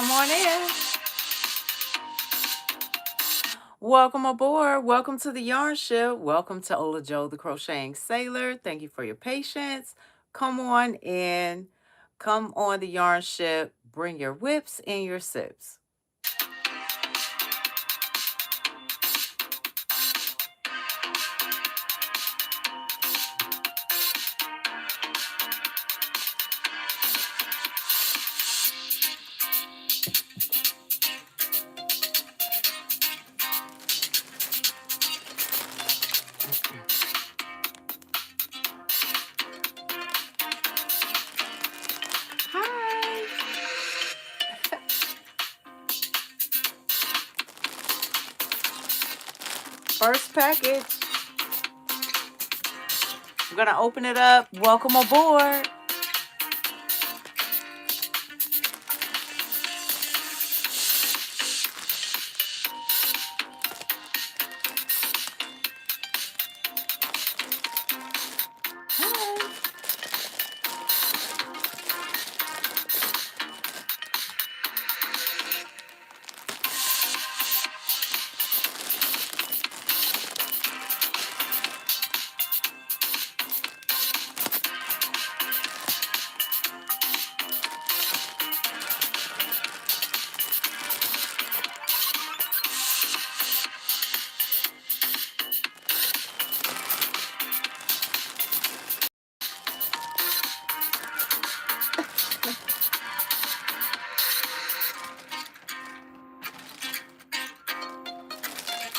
Come on in. Welcome aboard. Welcome to the Yarn Ship. Welcome to Ola Joe, the Crocheting Sailor. Thank you for your patience. Come on in. Come on the Yarn Ship. Bring your whips and your sips. Hi. First package. I'm going to open it up. Welcome aboard.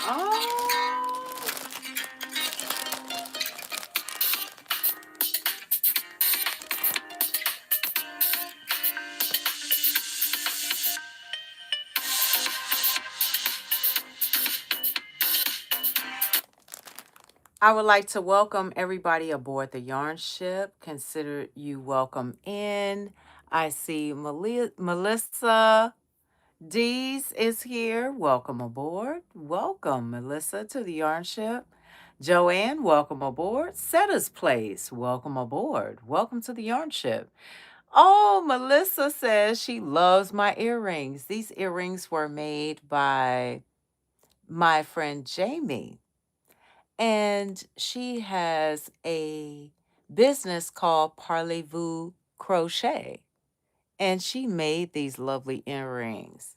Hi. Oh. I would like to welcome everybody aboard the Yarn Ship. Consider you welcome in. I see Melissa Dees is here. Welcome aboard. Welcome, Melissa, to the Yarn Ship. Joanne, welcome aboard. Setta's Place, welcome aboard. Welcome to the Yarn Ship. Oh, Melissa says she loves my earrings. These earrings were made by my friend Jamie, and she has a business called Parlez-Vous Crochet, and she made these lovely earrings.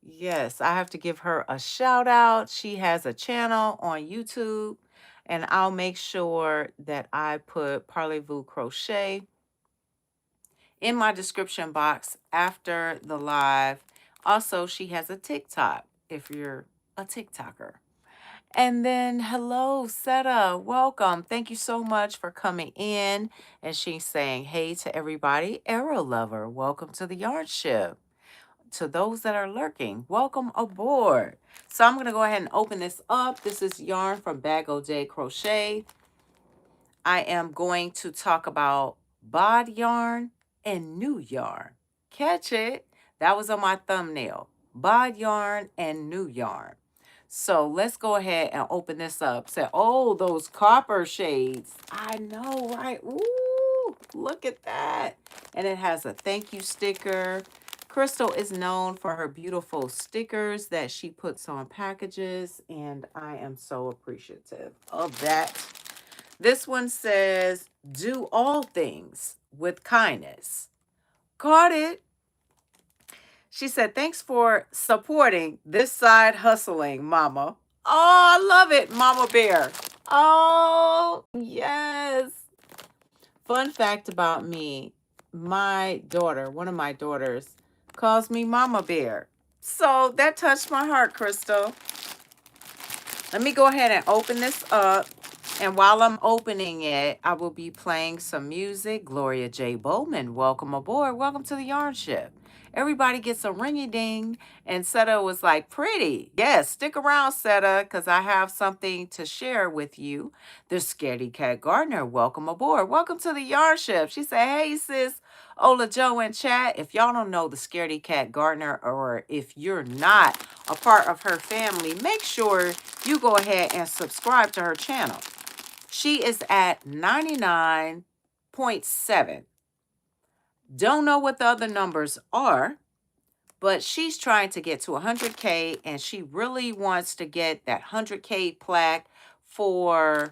Yes, I have to give her a shout out. She has a channel on YouTube, and I'll make sure that I put Parlez-Vous Crochet in my description box after the live. Also, she has a TikTok if you're a TikToker. And then, hello, Setta. Welcome. Thank you so much for coming in. And she's saying, hey to everybody. Arrow Lover, welcome to the Yarn Ship. To those that are lurking, welcome aboard. So I'm going to go ahead and open this up. This is yarn from Bag O' Day Crochet. I am going to talk about Bod Yarn and New Yarn. Catch it. That was on my thumbnail. Bod Yarn and New Yarn. So let's go ahead and open this up. Say, oh, those copper shades. I know, right? Ooh, look at that. And it has a thank you sticker. Crystal is known for her beautiful stickers that she puts on packages, and I am so appreciative of that. This one says, do all things with kindness. Caught it. She said, thanks for supporting this side hustling, Mama. Oh, I love it, Mama Bear. Oh, yes. Fun fact about me, my daughter, one of my daughters, calls me Mama Bear. So that touched my heart, Crystal. Let me go ahead and open this up. And while I'm opening it, I will be playing some music. Gloria J. Bowman, welcome aboard. Welcome to the Yarn Ship. Everybody gets a ringy-ding. And Setta was like, pretty. Yes, stick around, Setta, because I have something to share with you. The Scaredy Cat Gardner, welcome aboard. Welcome to the Yarn Ship. She said, hey, sis, Ola Joe in chat. If y'all don't know the Scaredy Cat Gardner, or if you're not a part of her family, make sure you go ahead and subscribe to her channel. She is at 99.7. Don't know what the other numbers are, But she's trying to get to 100K, and she really wants to get that 100K plaque for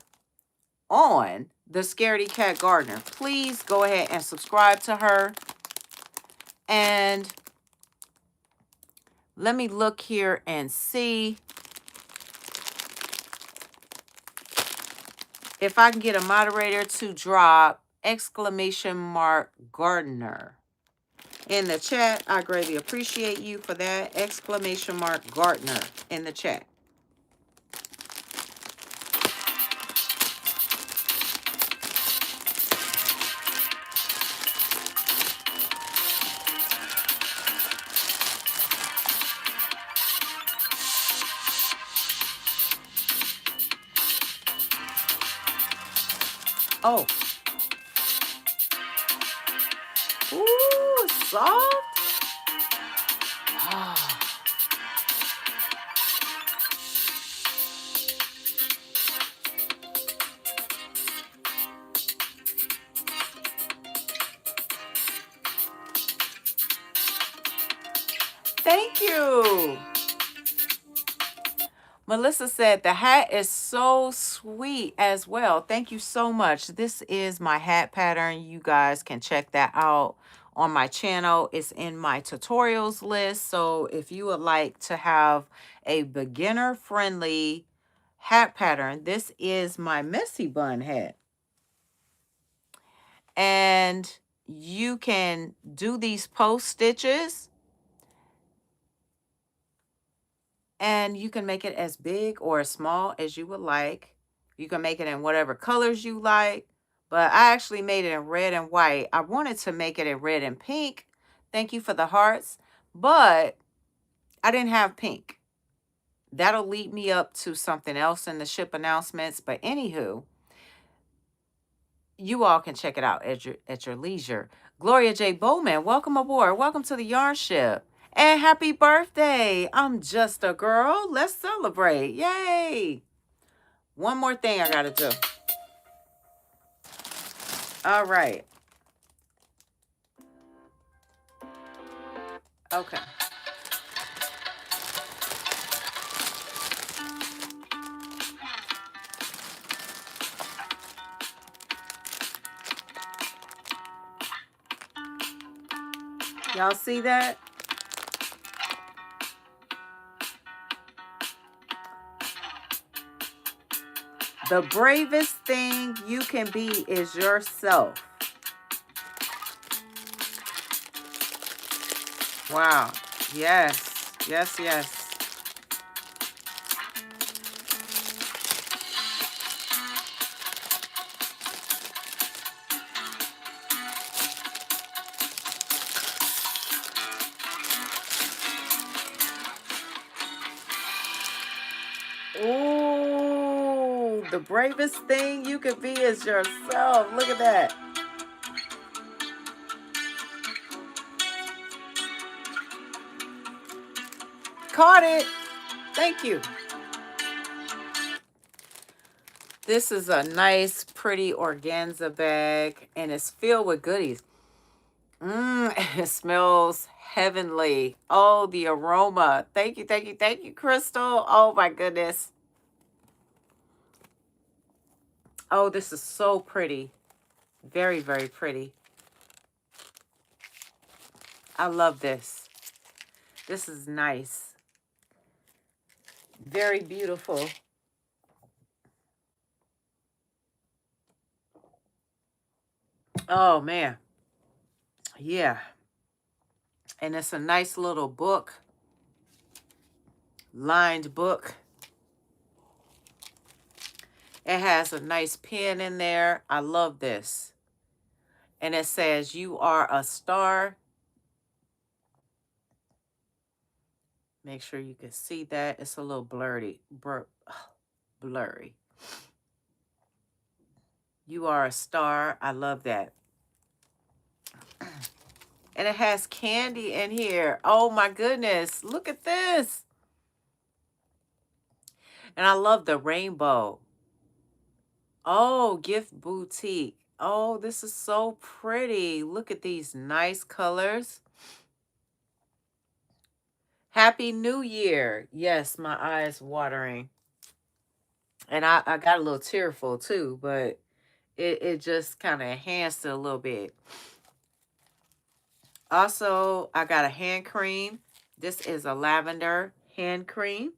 on the Scaredy Cat Gardener. Please go ahead and subscribe to her. And let me look here and see if I can get a moderator to drop !gardener in the chat. I greatly appreciate you for that. !gardener in the chat. Oh. Ooh, soft. Ah. Thank you. Melissa said the hat is so sweet as well. Thank you so much. This is my hat pattern. You guys can check that out on my channel. It's in my tutorials list. So if you would like to have a beginner friendly hat pattern, this is my messy bun hat. And you can do these post stitches, and you can make it as big or as small as you would like. You can make it in whatever colors you like, but I actually made it in red and white. I wanted to make it in red and pink. Thank you for the hearts, but I didn't have pink. That'll lead me up to something else in the ship announcements. But anywho, you all can check it out at your leisure. Gloria J. Bowman, welcome aboard. Welcome to the Yarn Ship. And happy birthday. I'm just a girl. Let's celebrate. Yay. One more thing I got to do. All right. Okay. Y'all see that? The bravest thing you can be is yourself. Wow. Yes. Yes, yes. Ooh, the bravest thing you can be is yourself. Look at that. Caught it. Thank you. This is a nice, pretty organza bag, and it's filled with goodies. It smells heavenly. Oh, the aroma. Thank you, thank you, thank you, Crystal. Oh, my goodness. Oh, this is so pretty. Very, very pretty. I love this. This is nice. Very beautiful. Oh, man. Yeah. And it's a nice little book. Lined book. It has a nice pen in there. I love this. And it says, "You are a star." Make sure you can see that. It's a little blurry. Blurry. You are a star. I love that. And it has candy in here. Oh my goodness. Look at this. And I love the rainbow. Oh, gift boutique. Oh, this is so pretty. Look at these nice colors. Happy New Year. Yes, my eyes watering. And I got a little tearful too, but it just kind of enhanced it a little bit. Also, I got a hand cream. This is a lavender hand cream.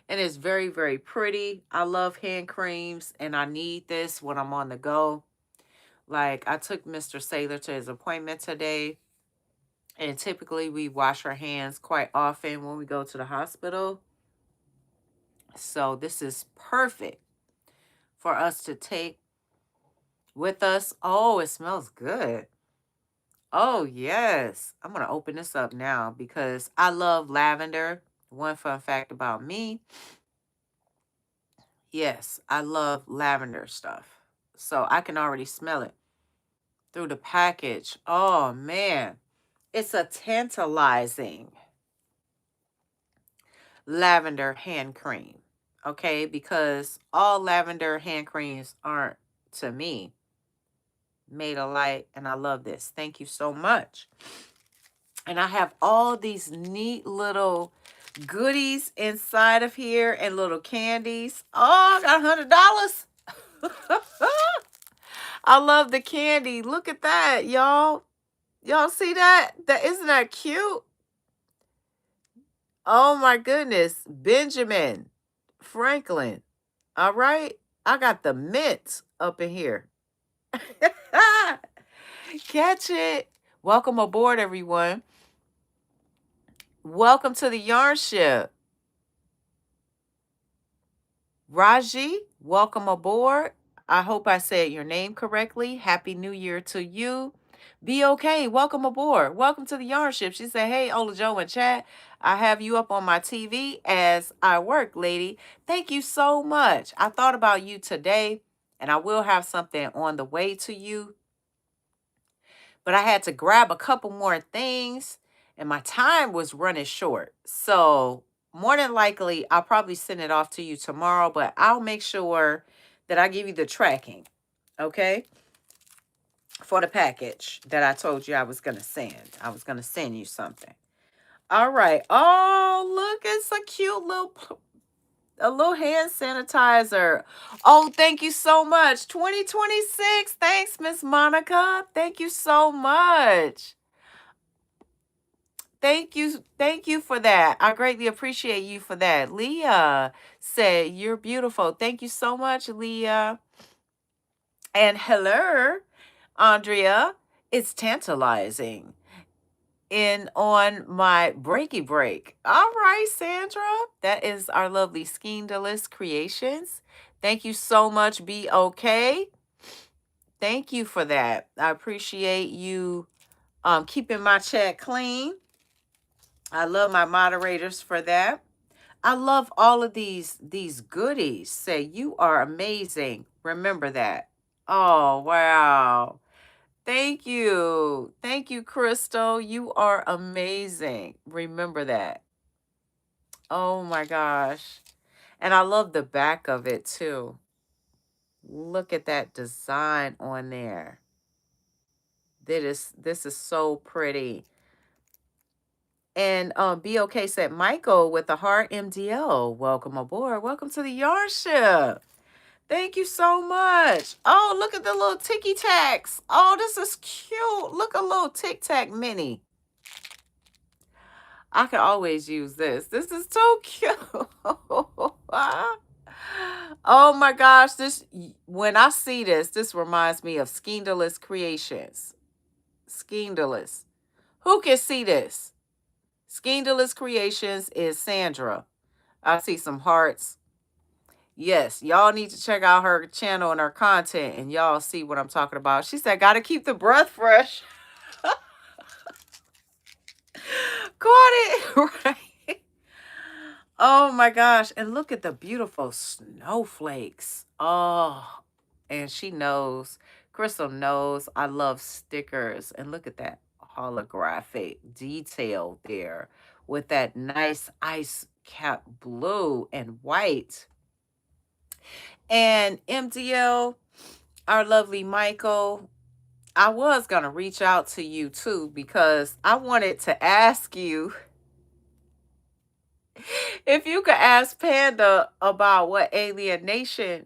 And it's very, very pretty. I love hand creams, and I need this when I'm on the go. Like, I took Mr. Sailor to his appointment today, and typically we wash our hands quite often when we go to the hospital. So this is perfect for us to take with us. Oh, it smells good. Oh, yes. I'm going to open this up now because I love lavender. One fun fact about me. Yes, I love lavender stuff. So I can already smell it through the package. Oh, man. It's a tantalizing lavender hand cream. Okay, because all lavender hand creams aren't, to me, made alike. And I love this. Thank you so much. And I have all these neat little goodies inside of here and little candies. Oh, I got $100. I love the candy. Look at that, y'all. Y'all see that? Isn't that cute? Oh my goodness. Benjamin Franklin. All right. I got the mint up in here. Catch it. Welcome aboard, everyone. Welcome to the Yarn Ship. Raji, welcome aboard. I hope I said your name correctly. Happy New Year to you. Be okay. Welcome aboard. Welcome to the Yarn Ship. She said, hey, Ola Joe in chat. I have you up on my TV as I work, lady. Thank you so much. I thought about you today, and I will have something on the way to you. But I had to grab a couple more things, and my time was running short. So more than likely, I'll probably send it off to you tomorrow, but I'll make sure that I give you the tracking, okay, for the package that I told you I was going to send. I was going to send you something. All right. Oh, look, it's a cute little hand sanitizer. Oh, thank you so much. 2026. Thanks, Miss Monica. Thank you so much. Thank you for that. I greatly appreciate you for that. Leah said you're beautiful. Thank you so much, Leah. And hello, Andrea. It's tantalizing in on my breaky break. All right, Sandra. That is our lovely Skeindalous creations. Thank you so much. Be okay. Thank you for that. I appreciate you keeping my chat clean. I love my moderators for that. I love all of these goodies. Say you are amazing. Remember that. Oh, wow. Thank you. Thank you, Crystal. You are amazing. Remember that. Oh my gosh. And I love the back of it too. Look at that design on there. This is so pretty. And BOK said, Michael with the heart MDL. Welcome aboard. Welcome to the Yarn Ship. Thank you so much. Oh, look at the little ticky tacks. Oh, this is cute. Look, a little tic tac mini. I could always use this. This is so cute. Oh my gosh. When I see this reminds me of Skeindalous Creations. Skeindalous. Who can see this? Skeindalous Creations is Sandra. I see some hearts. Yes, y'all need to check out her channel and her content, and y'all see what I'm talking about. She said, gotta keep the breath fresh. Caught it, right? Oh my gosh. And look at the beautiful snowflakes. Oh, and she knows, Crystal knows I love stickers. And look at that holographic detail there with that nice ice cap blue and white. And MDL, our lovely Michael, I was going to reach out to you too because I wanted to ask you if you could ask Panda about what alien isolation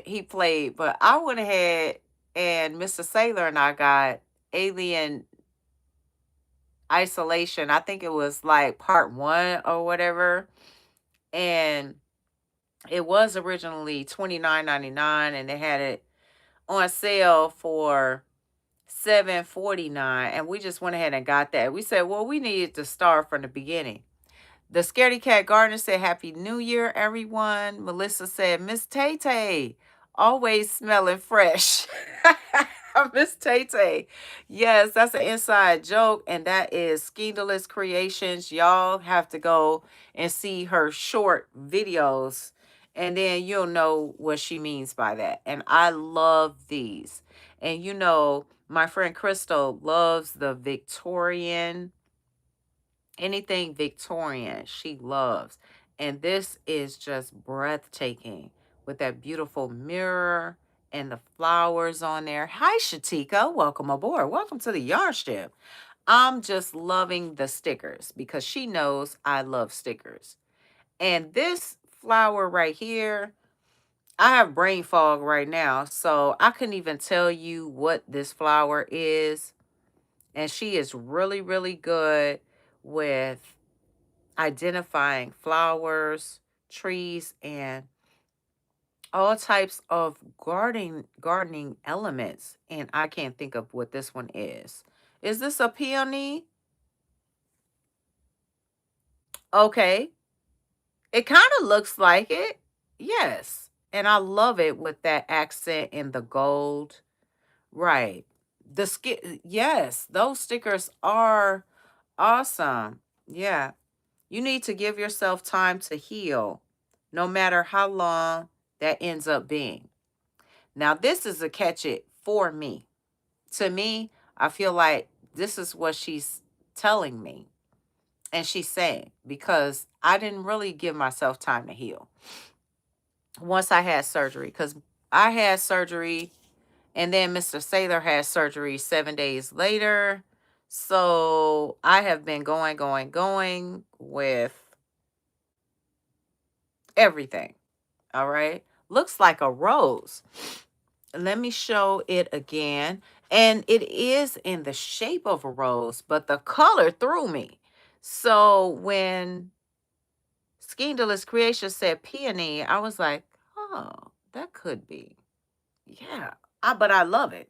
he played, but I went ahead and Mr. Sailor and I got alien isolation. I think it was like part 1 or whatever, and it was originally $29.99 and they had it on sale for $7.49, and we just went ahead and got that. We said, well, we needed to start from the beginning. The Scaredy Cat Gardener said, Happy New Year, everyone. Melissa said, Miss Tay Tay, always smelling fresh. Miss Tay Tay. Yes, that's an inside joke, and that is Skeindalous Creations. Y'all have to go and see her short videos, and then you'll know what she means by that. And I love these. And you know, my friend Crystal loves the Victorian, anything Victorian, she loves. And this is just breathtaking with that beautiful mirror and the flowers on there. Hi, Shatika. Welcome aboard. Welcome to the yarn ship. I'm just loving the stickers because she knows I love stickers. And this flower right here, I have brain fog right now, so I couldn't even tell you what this flower is. And she is really, really good with identifying flowers, trees, and all types of gardening elements. And I can't think of what this one is. Is this a peony? Okay. It kind of looks like it. Yes. And I love it with that accent in the gold. Right. The skin, yes, those stickers are awesome. Yeah. You need to give yourself time to heal, no matter how long that ends up being. Now, this is a catch it for me. To me, I feel like this is what she's telling me and she's saying, because I didn't really give myself time to heal once I had surgery, because I had surgery and then Mr. Sailor had surgery 7 days later. So I have been going with everything. All right. Looks like a rose. Let me show it again. And it is in the shape of a rose, but the color threw me. So when Skeindalous Creation said peony, I was like, oh, that could be. Yeah. But I love it.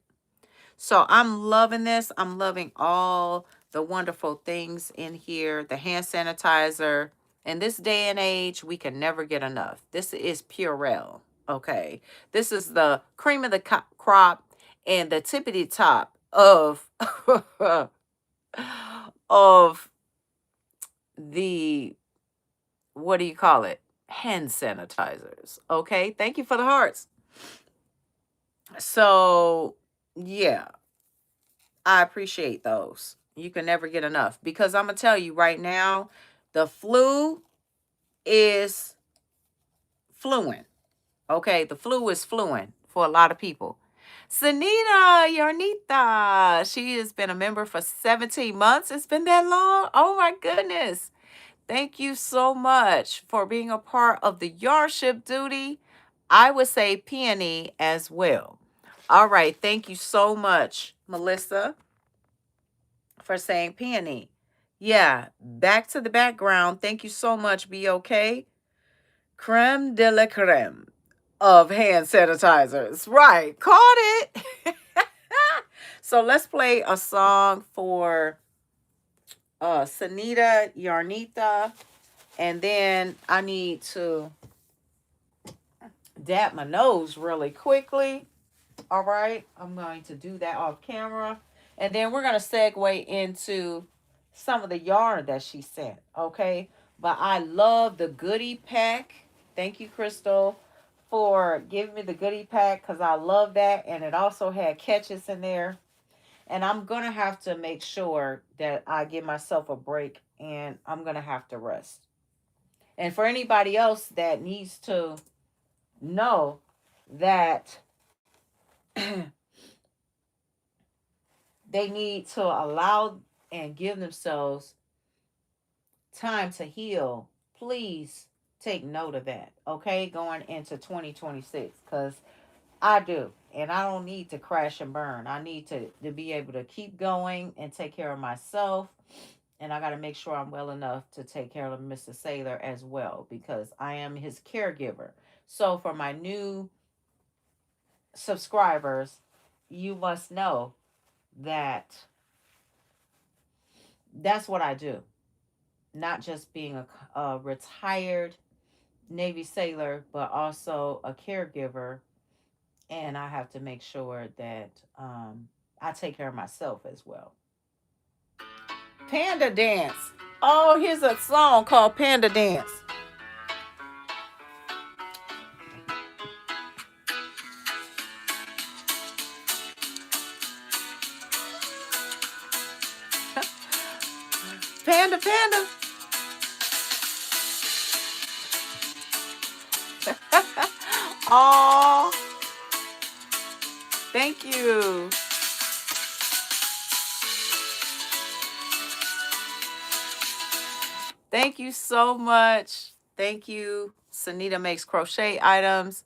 So I'm loving this. I'm loving all the wonderful things in here. The hand sanitizer. In this day and age, we can never get enough. This is Purell. Okay. This is the cream of the crop and the tippity top of of the, what do you call it? Hand sanitizers. Okay. Thank you for the hearts. So, yeah. I appreciate those. You can never get enough, because I'm going to tell you right now, the flu is fluent. Okay, the flu is fluent for a lot of people. Sanita Yarnita, she has been a member for 17 months. It's been that long? Oh my goodness. Thank you so much for being a part of the yarn ship duty. I would say peony as well. All right, thank you so much, Melissa, for saying peony. Yeah, back to the background. Thank you so much, BOK. Creme de la creme of hand sanitizers. Right, caught it. So let's play a song for Sanita Yarnita. And then I need to dab my nose really quickly. All right, I'm going to do that off camera. And then we're going to segue into some of the yarn that she sent, okay? But I love the goodie pack. Thank you, Crystal, for giving me the goodie pack, because I love that. And it also had catches in there. And I'm going to have to make sure that I give myself a break, and I'm going to have to rest. And for anybody else that needs to know that they need to allow and give themselves time to heal, please take note of that, okay? Going into 2026, because I do. And I don't need to crash and burn. I need to be able to keep going and take care of myself. And I got to make sure I'm well enough to take care of Mr. Sailor as well, because I am his caregiver. So for my new subscribers, you must know that that's what I do. Not just being a retired Navy sailor, but also a caregiver. And I have to make sure that I take care of myself as well. Panda Dance. Oh, here's a song called Panda Dance. Panda, panda. Oh, thank you. Thank you so much. Thank you. Sanita Makes Crochet Items.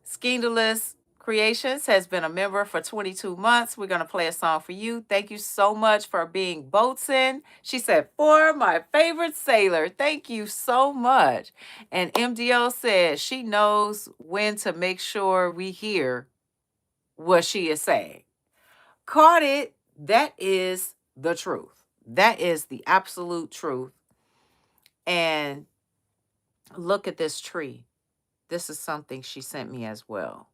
Skeindalous Creations has been a member for 22 months. We're going to play a song for you. Thank you so much for being boatswain. She said, for my favorite sailor. Thank you so much. And MDO said she knows when to make sure we hear what she is saying. Caught it. That is the truth. That is the absolute truth. And look at this tree. This is something she sent me as well.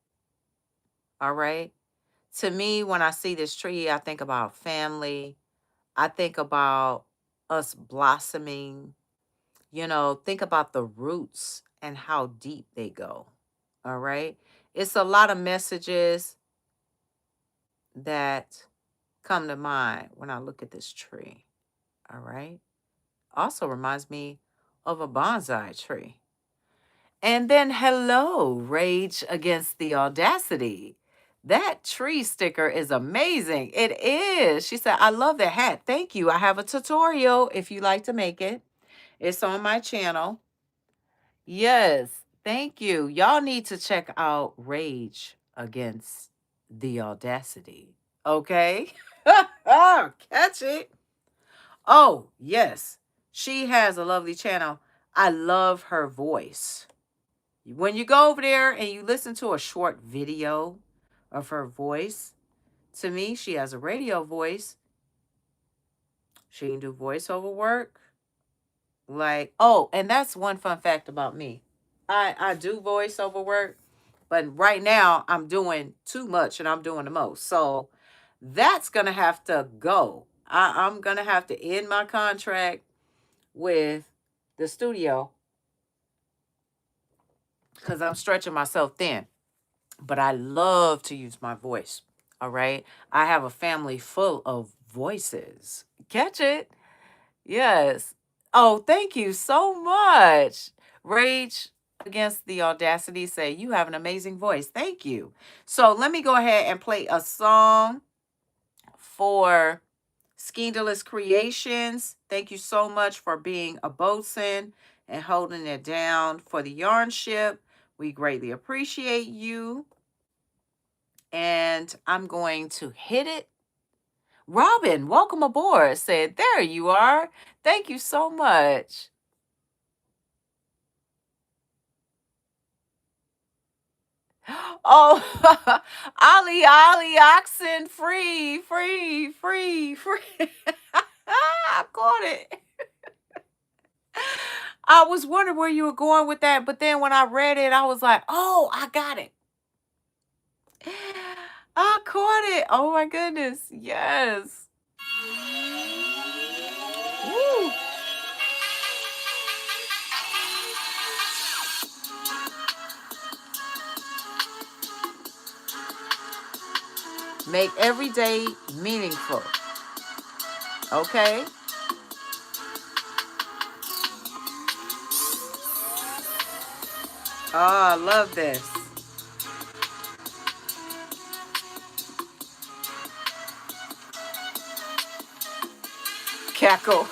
All right. To me, when I see this tree, I think about family. I think about us blossoming. You know, think about the roots and how deep they go. All right. It's a lot of messages that come to mind when I look at this tree. All right. Also reminds me of a bonsai tree. And then, hello, Rage Against the Audacity. That tree sticker is amazing. It is. She said, I love the hat. Thank you. I have a tutorial if you like to make it. It's on my channel. Yes. Thank you. Y'all need to check out Rage Against the Audacity. Okay? Catch it. Oh, yes. She has a lovely channel. I love her voice. When you go over there and you listen to a short video of her voice, to me, she has a radio voice. She can do voiceover work. Like, oh, and that's one fun fact about me. I do voiceover work, but right now I'm doing too much and I'm doing the most. So that's going to have to go. I'm going to have to end my contract with the studio because I'm stretching myself thin. But I love to use my voice. All right. I have a family full of voices. Catch it? Yes. Oh, thank you so much. Rage Against the Audacity say, you have an amazing voice. Thank you. So let me go ahead and play a song for Skeindalous Creations. Thank you so much for being a boatswain and holding it down for the yarn ship. We greatly appreciate you. And I'm going to hit it. Robin, welcome aboard. Said, there you are. Thank you so much. Oh, Ali, oxen, free. I caught it. I was wondering where you were going with that, but then when I read it, I was like, oh, I got it. I caught it. Oh my goodness. Yes. Woo. Make every day meaningful. Okay? Oh, I love this. Cackle.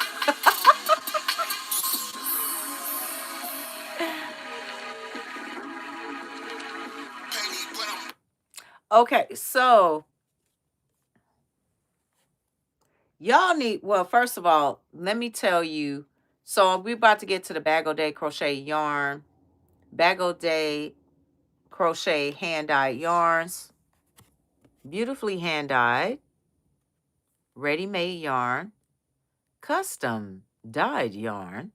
Okay, so y'all need, well, first of all, let me tell you. So we're about to get to the Bag O' Day Crochet Yarn. Bag O' Day Crochet hand-dyed yarns. Beautifully hand-dyed. Ready-made yarn. Custom dyed yarn.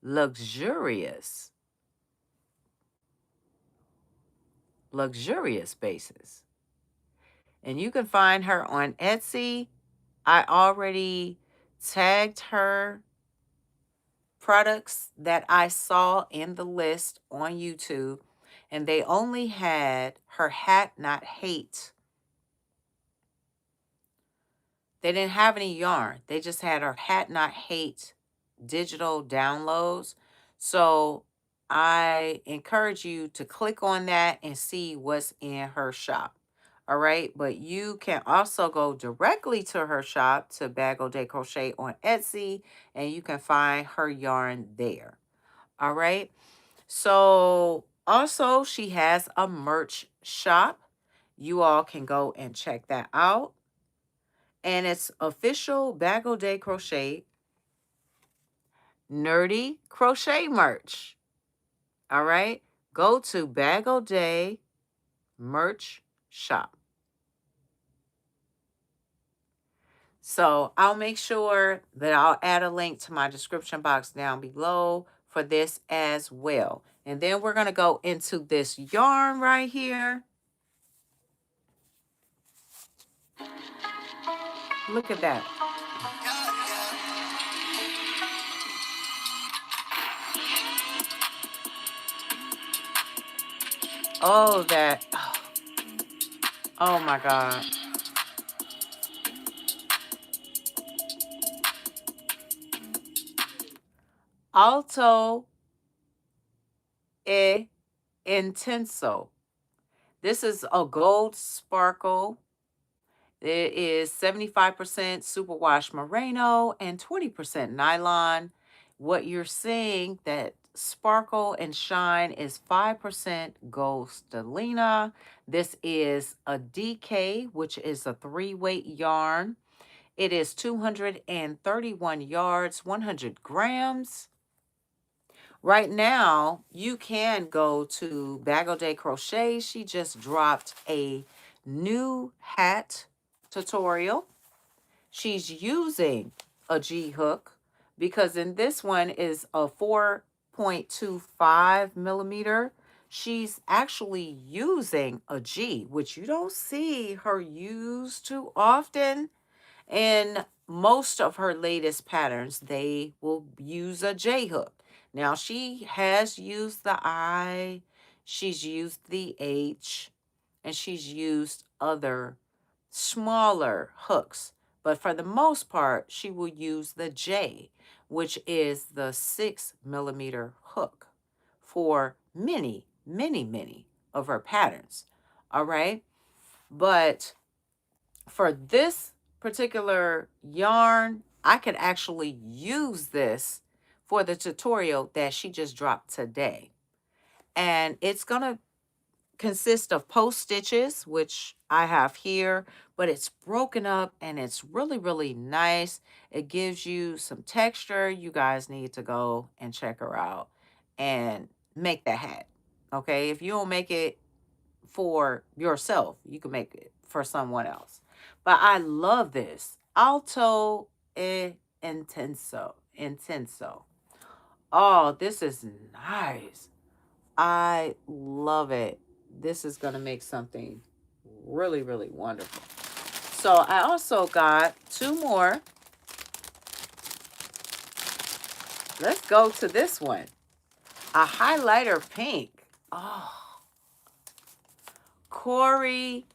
Luxurious bases. And you can find her on Etsy. I already tagged her products that I saw in the list on YouTube, and they only had her Hat Not Hate. They didn't have any yarn. They just had her Hat Not Hate digital downloads. So I encourage you to click on that and see what's in her shop. All right. But you can also go directly to her shop, to Bag O' Day Crochet on Etsy, and you can find her yarn there. All right. So also she has a merch shop. You all can go and check that out. And it's official Bag O' Day Crochet nerdy crochet merch. All right. Go to Bag O' Day merch shop. So I'll make sure that I'll add a link to my description box down below for this as well. And then we're going to go into this yarn right here. Look at that. Oh, that. Oh my God. Alto e Intenso. This is a gold sparkle. It is 75% superwash merino and 20% nylon. What you're seeing, that sparkle and shine, is 5% gold stellina. This is a DK, which is a 3-weight yarn. It is 231 yards, 100 grams. Right now, you can go to Bag O' Day Crochet. She just dropped a new hat tutorial. She's using a G hook, because in this one is a 4.25 millimeter. She's actually using a G, which you don't see her use too often. In most of her latest patterns, they will use a J hook. Now, she has used the I, she's used the H, and she's used other smaller hooks. But for the most part, she will use the J, which is the 6 millimeter hook, for many, many, many of her patterns. All right. But for this particular yarn, I could actually use this for the tutorial that she just dropped today. And it's going to consist of post stitches, which I have here, but it's broken up and it's really, really nice. It gives you some texture. You guys need to go and check her out and make the hat. Okay. If you don't make it for yourself, you can make it for someone else. But I love this. Alto e Intenso. Oh, this is nice. I love it. This is going to make something really, really wonderful. So I also got two more. Let's go to this one. A highlighter pink. Oh, Corey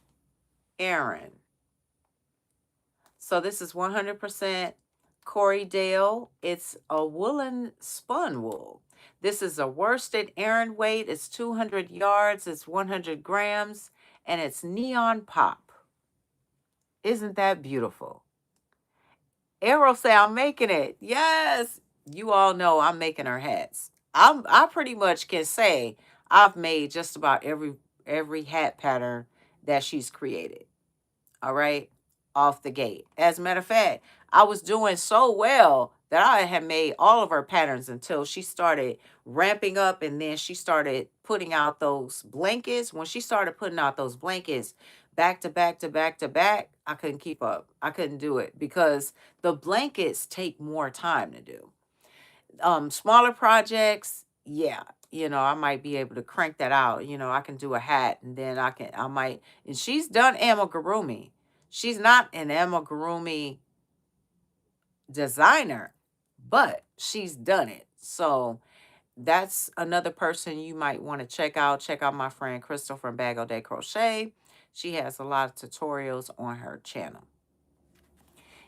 Aaron. So this is 100% Corey Dale. It's a woolen spun wool. This is a worsted Aran weight. It's 200 yards. It's 100 grams. And it's neon pop. Isn't that beautiful? Arrow say I'm making it. Yes. You all know I'm making her hats. I pretty much can say I've made just about every hat pattern that she's created. All right, off the gate. As a matter of fact, I was doing so well that I had made all of her patterns until she started ramping up, and then she started putting out those blankets. When she started putting out those blankets back to back to back to back, I couldn't keep up. I couldn't do it because the blankets take more time to do. Smaller projects, yeah, I might be able to crank that out. I can do a hat, and then I might, and she's done amigurumi. She's not an amigurumi designer, but she's done it. So that's another person you might want to check out. Check out my friend Crystal from Bag O' Day Crochet. She has a lot of tutorials on her channel.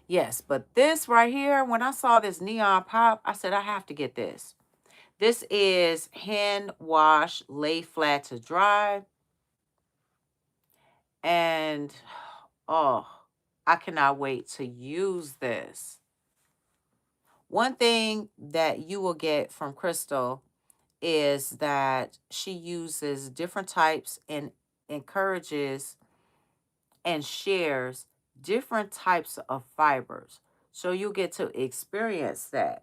Yes, but this right here, when I saw this neon pop, I said, I have to get this. This is hand wash, lay flat to dry. And, oh, I cannot wait to use this. One thing that you will get from Crystal is that she uses different types and encourages and shares different types of fibers. So you'll get to experience that.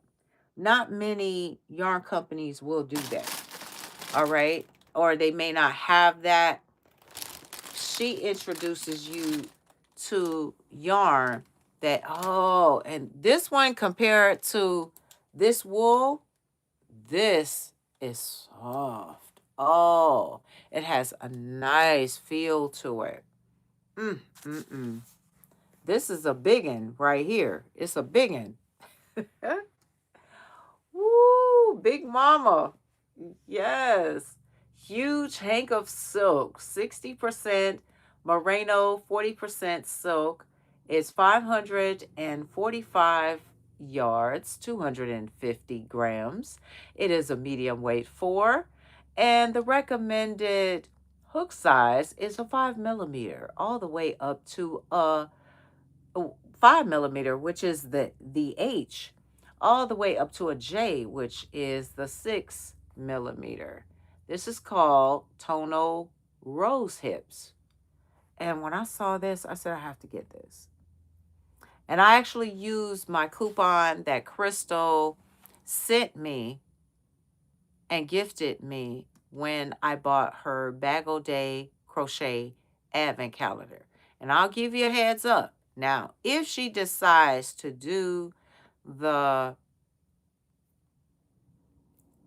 Not many yarn companies will do that. All right. Or they may not have that. She introduces you to yarn that, oh, and this one compared to this wool, this is soft. Oh, it has a nice feel to it. This is a biggin right here. It's a biggin. Woo, big mama. Yes. Huge hank of silk. 60% merino, 40% silk. It's 545 yards, 250 grams. It is a medium weight 4. And the recommended hook size is a 5mm, all the way up to a 5mm, which is the H, all the way up to a J, which is the 6mm. This is called tonal rose hips. And when I saw this, I said, I have to get this. And I actually used my coupon that Crystal sent me and gifted me when I bought her Bag O' Day Crochet Advent Calendar. And I'll give you a heads up. Now, if she decides to do the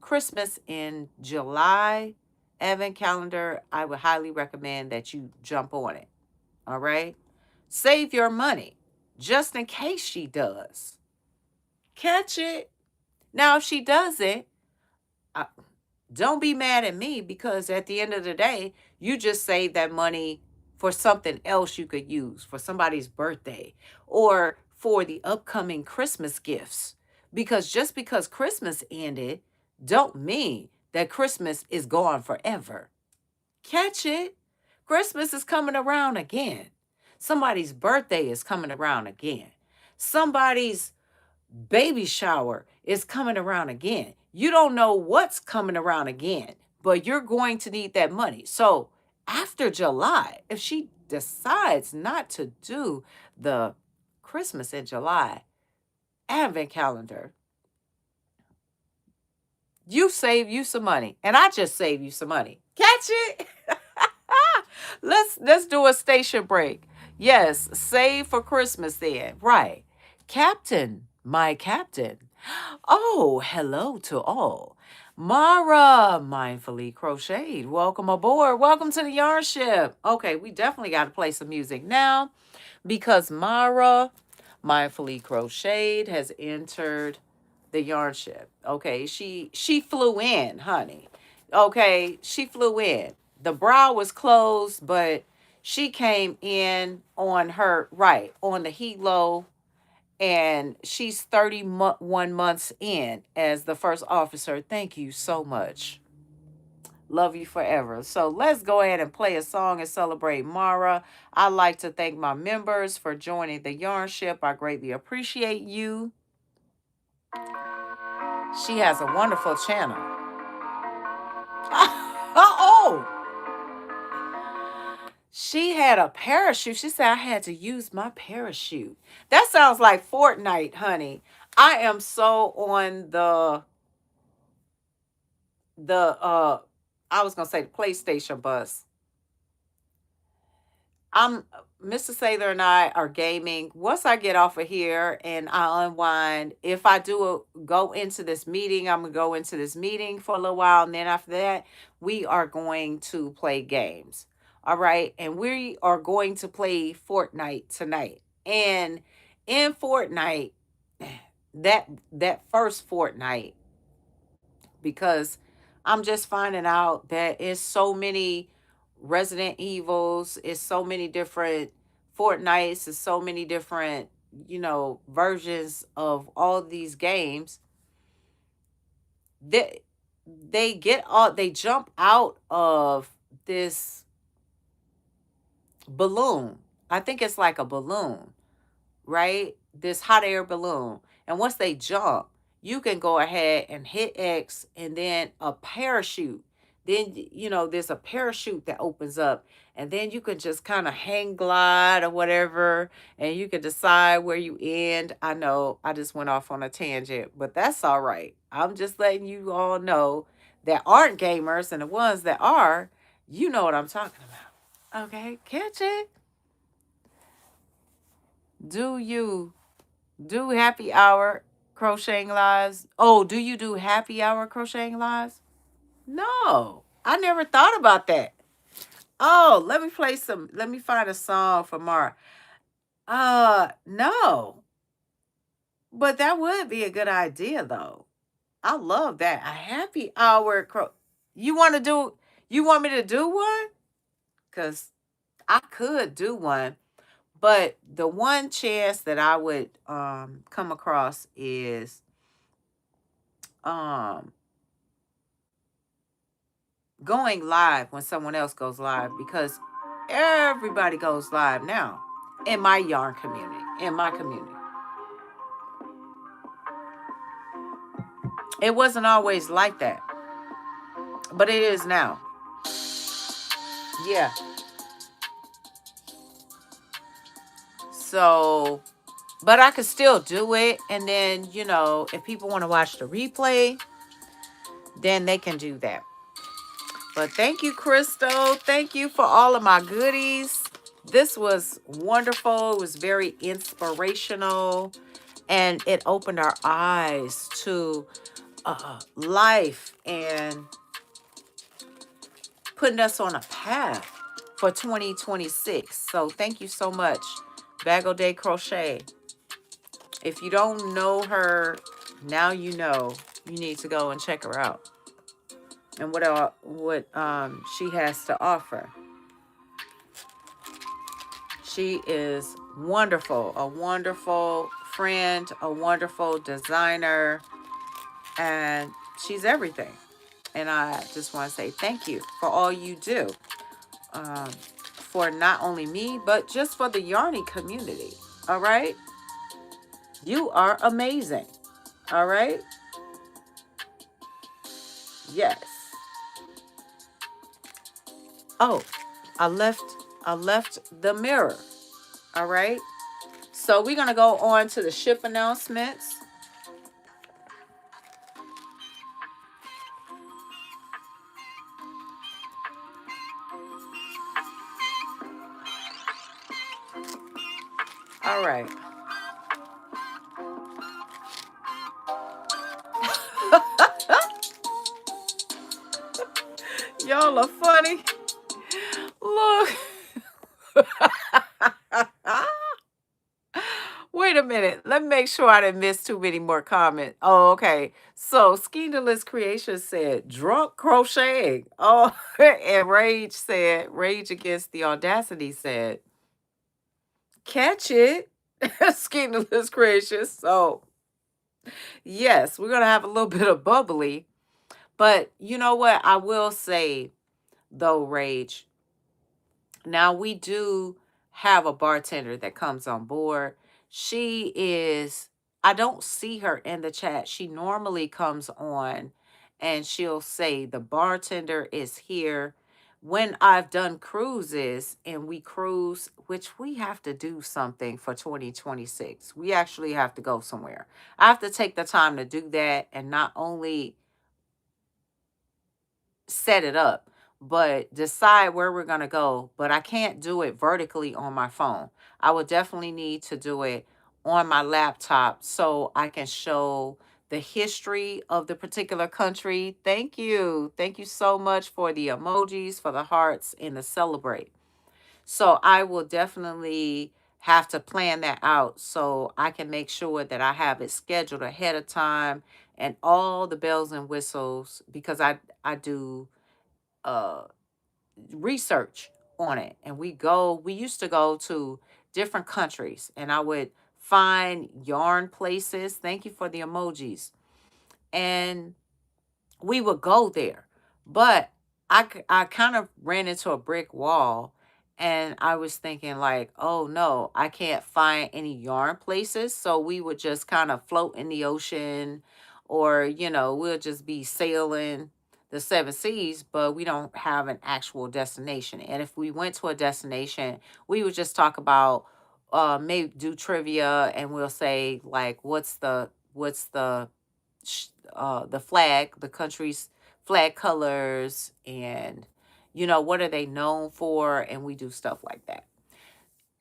Christmas in July Advent Calendar, I would highly recommend that you jump on it. All right? Save your money just in case she does. Catch it. Now, if she doesn't, don't be mad at me, because at the end of the day, you just saved that money for something else you could use for somebody's birthday or for the upcoming Christmas gifts. Because just because Christmas ended, don't mean that Christmas is gone forever. Catch it. Christmas is coming around again. Somebody's birthday is coming around again. Somebody's baby shower is coming around again. You don't know what's coming around again, but you're going to need that money. So after July, if she decides not to do the Christmas in July Advent Calendar, you save you some money. And I just save you some money. Catch it? Let's do a station break. Yes, save for Christmas then. Right. Captain, my captain. Oh, hello to all. Mara, mindfully crocheted. Welcome aboard. Welcome to the yarn ship. Okay, we definitely got to play some music now because Mara, mindfully crocheted, has entered the yarn ship. Okay, she flew in, honey. Okay, she flew in. The brow was closed, but she came in on her, right, on the helo, And she's 31 months in as the first officer. Thank you so much. Love you forever. So let's go ahead and play a song and celebrate Mara. I'd like to thank my members for joining the Yarn Ship. I greatly appreciate you. She has a wonderful channel. Oh, she had a parachute. She said I had to use my parachute. That sounds like Fortnite, honey. I am so on the I was gonna say the PlayStation bus. I'm Mr. Sailor and I are gaming. Once I get off of here and I unwind, if I go into this meeting, I'm gonna go into this meeting for a little while, and then after that, we are going to play games. All right, and we are going to play Fortnite tonight. And in Fortnite, that first Fortnite, because I'm just finding out that it's so many Resident Evils, it's so many different Fortnites, it's so many different, versions of all these games that they jump out of this balloon. I think it's like a balloon, right? This hot air balloon. And once they jump, you can go ahead and hit X and then a parachute. Then, there's a parachute that opens up, and then you can just kind of hang glide or whatever, and you can decide where you end. I know I just went off on a tangent, but that's all right. I'm just letting you all know that aren't gamers, and the ones that are, you know what I'm talking about. Okay, catch it. Do you do happy hour crocheting lives? Oh, do you do happy hour crocheting lives? No, I never thought about that. Oh, let me find a song for Mara. No, but that would be a good idea though. I love that. A happy hour you want to do, you want me to do one? Cuz I could do one, but the one chance that I would come across is um going live when someone else goes live, because everybody goes live now in my yarn community, in my community. It wasn't always like that, but it is now. Yeah. So, but I could still do it. And then, if people want to watch the replay, then they can do that. But thank you, Crystal. Thank you for all of my goodies. This was wonderful. It was very inspirational. And it opened our eyes to life and putting us on a path for 2026. So thank you so much, Bago Day Crochet. If you don't know her, now you know. You need to go and check her out and what she has to offer. She is wonderful, a wonderful friend, a wonderful designer, and she's everything. And I just want to say thank you for all you do, for not only me, but just for the Yarny community. All right? You are amazing. All right? Yes. Oh, I left the mirror. All right? So we're going to go on to the ship announcements. All right. Y'all are funny. Look. Wait a minute. Let me make sure I didn't miss too many more comments. Oh, okay. So Skeindalous Creation said drunk crocheting. Oh, and Rage Against the Audacity said catch it. Skeindalous creations. So yes, we're gonna have a little bit of bubbly. But you know what? I will say though, Rage, now we do have a bartender that comes on board. She is, I don't see her in the chat. She normally comes on and she'll say the bartender is here. When I've done cruises and we cruise, which we have to do something for 2026. We actually have to go somewhere. I have to take the time to do that and not only set it up, but decide where we're going to go. But I can't do it vertically on my phone. I would definitely need to do it on my laptop so I can show the history of the particular country. Thank you. Thank you so much for the emojis, for the hearts, and the celebrate. So I will definitely have to plan that out so I can make sure that I have it scheduled ahead of time and all the bells and whistles, because I do uh research on it, and we used to go to different countries and I would find yarn places. Thank you for the emojis. And we would go there. But I kind of ran into a brick wall, and I was thinking like, oh no, I can't find any yarn places. So we would just kind of float in the ocean, or, we'll just be sailing the seven seas, but we don't have an actual destination. And if we went to a destination, we would just talk about, maybe do trivia, and we'll say like, what's the flag, the country's flag colors, and what are they known for, and we do stuff like that.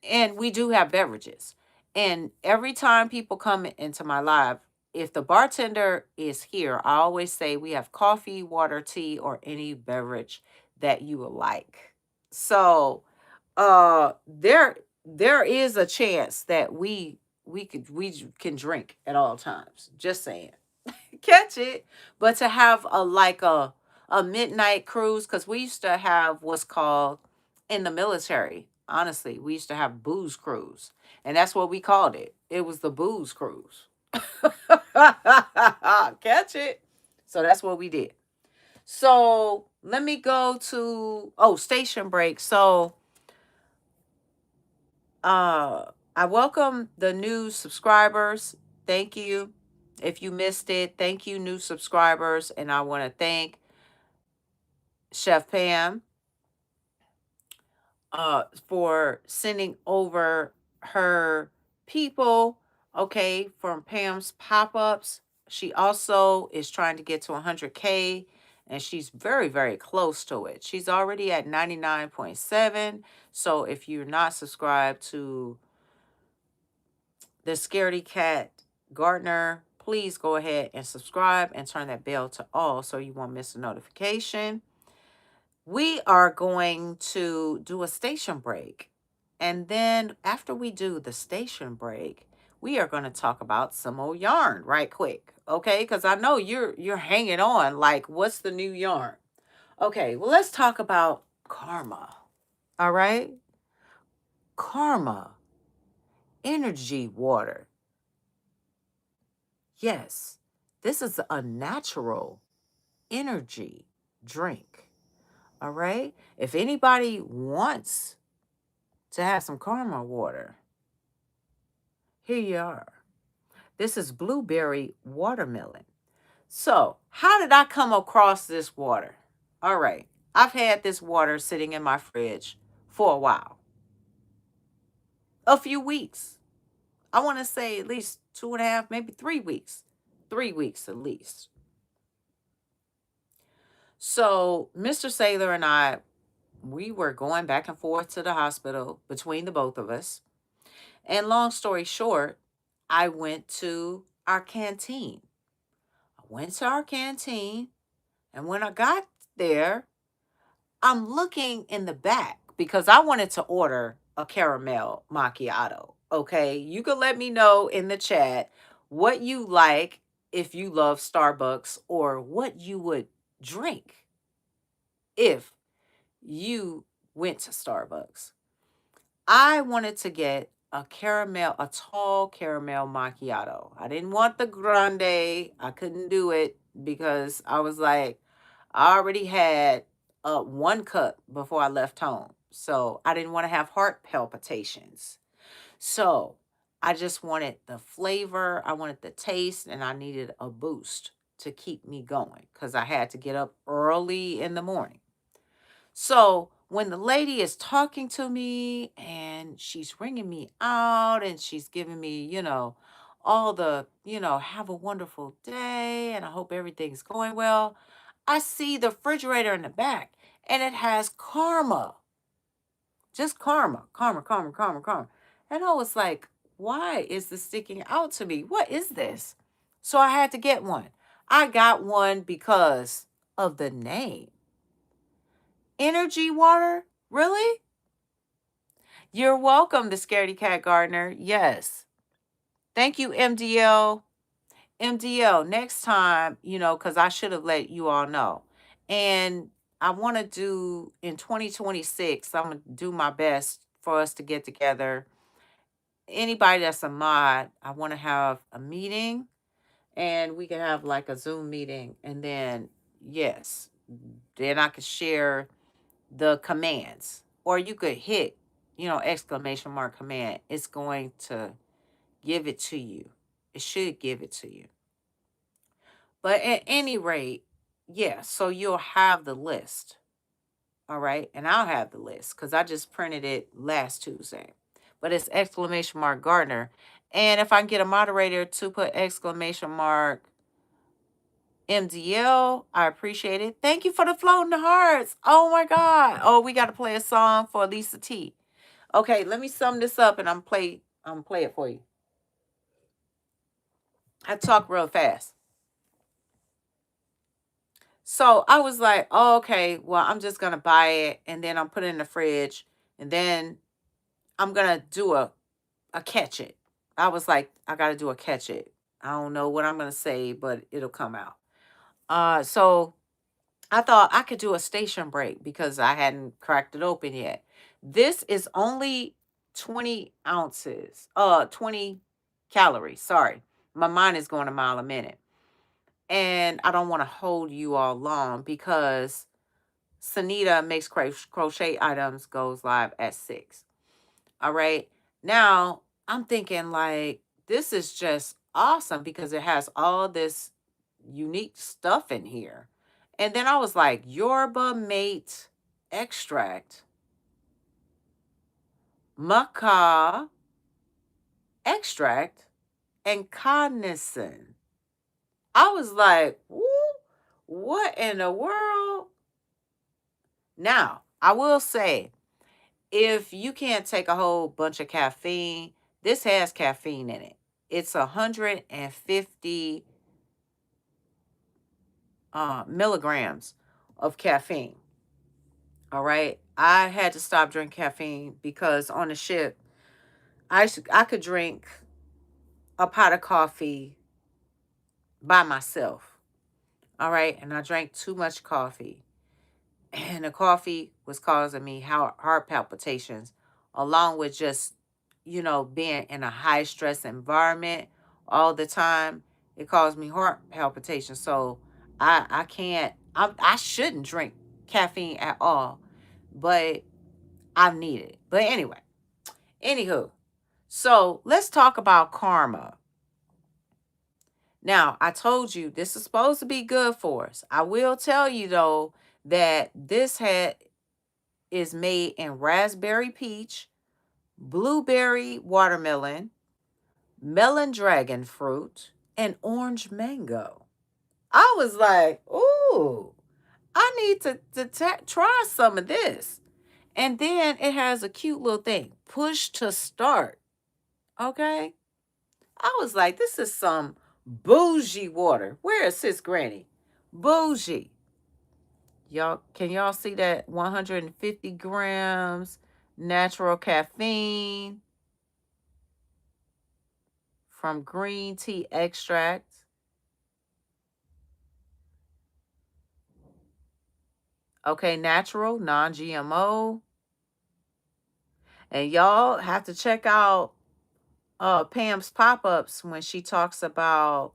And we do have beverages. And every time people come into my live, if the bartender is here, I always say we have coffee, water, tea, or any beverage that you would like. So there is a chance that we can drink at all times. Just saying. Catch it. But to have a midnight cruise, because we used to have what's called, in the military, honestly, we used to have booze cruise, and that's what we called it. It was the booze cruise. Catch it. So that's what we did. So let me go to, station break. So I welcome the new subscribers. Thank you. If you missed it, thank you, new subscribers. And I want to thank Chef Pam for sending over her people, okay, from Pam's pop-ups. She also is trying to get to 100K, and she's very, very close to it. She's already at 99.7. So if you're not subscribed to the Scaredy Cat Gardner, please go ahead and subscribe and turn that bell to all so you won't miss a notification. We are going to do a station break. And then after we do the station break, we are going to talk about some old yarn right quick. Okay? Because I know you're hanging on like, what's the new yarn? Okay, well, let's talk about karma. All right? Karma. Energy water. Yes, this is a natural energy drink. All right? If anybody wants to have some karma water, here you are. This is blueberry watermelon. So, how did I come across this water? All right. I've had this water sitting in my fridge for a while. A few weeks. I want to say at least 2.5, maybe 3 weeks. 3 weeks at least. So, Mr. Sailor and I, we were going back and forth to the hospital between the both of us. And long story short, I went to our canteen. And when I got there, I'm looking in the back because I wanted to order a caramel macchiato. Okay, you can let me know in the chat what you like, if you love Starbucks, or what you would drink if you went to Starbucks. I wanted to get a tall caramel macchiato. I didn't want the grande. I couldn't do it because I was like, I already had 1 cup before I left home. So I didn't want to have heart palpitations. So I just wanted the flavor, I wanted the taste, and I needed a boost to keep me going because I had to get up early in the morning. So when the lady is talking to me and she's ringing me out and she's giving me, all the, have a wonderful day and I hope everything's going well, I see the refrigerator in the back and it has karma. Just karma, karma, karma, karma, karma. And I was like, why is this sticking out to me? What is this? So I had to get one. I got one because of the name. Energy water? Really? You're welcome, the Scaredy Cat Gardener. Yes. Thank you, MDL. MDL, next time, because I should have let you all know. And I want to do in 2026, I'm going to do my best for us to get together. Anybody that's a mod, I want to have a meeting and we can have like a Zoom meeting. And then, yes, then I could share the commands, or you could hit, exclamation mark command. It's going to give it to you. It should give it to you. But at any rate, yeah, so you'll have the list. All right. And I'll have the list because I just printed it last Tuesday. But it's exclamation mark Gardner. And if I can get a moderator to put exclamation mark MDL, I appreciate it. Thank you for the floating hearts. Oh my God. Oh, we got to play a song for Lisa T. Okay, let me sum this up and I'm play it for you. I talk real fast. So I was like, oh, okay, well, I'm just gonna buy it and then I'm put it in the fridge and then I'm gonna do a catch it. I was like, I gotta do a catch it. I don't know what I'm gonna say, but it'll come out. So I thought I could do a station break because I hadn't cracked it open yet. This is only 20 ounces, 20 calories. Sorry. My mind is going a mile a minute. And I don't want to hold you all long because Sanita Makes Crochet Items goes live at 6. All right. Now I'm thinking like, this is just awesome because it has all this unique stuff in here. And then I was like, Yorba mate extract, maca extract, and carnicin. I was like, what in the world? Now, I will say, if you can't take a whole bunch of caffeine, this has caffeine in it. It's 150 milligrams of caffeine. All right. I had to stop drinking caffeine because on the ship, I could drink a pot of coffee by myself. All right. And I drank too much coffee. And the coffee was causing me heart palpitations, along with just, being in a high stress environment all the time. It caused me heart palpitations. So I can't, I shouldn't drink caffeine at all, but I need it. But anyway, anywho, so let's talk about karma. Now, I told you this is supposed to be good for us. I will tell you though that this is made in raspberry peach, blueberry watermelon, melon dragon fruit, and orange mango. I was like, ooh, I need to try some of this. And then it has a cute little thing, push to start. Okay. I was like, this is some bougie water. Where is Sis Granny? Bougie. Can y'all see that? 150 grams natural caffeine from green tea extract. Okay, natural, non-GMO. And y'all have to check out Pam's pop-ups when she talks about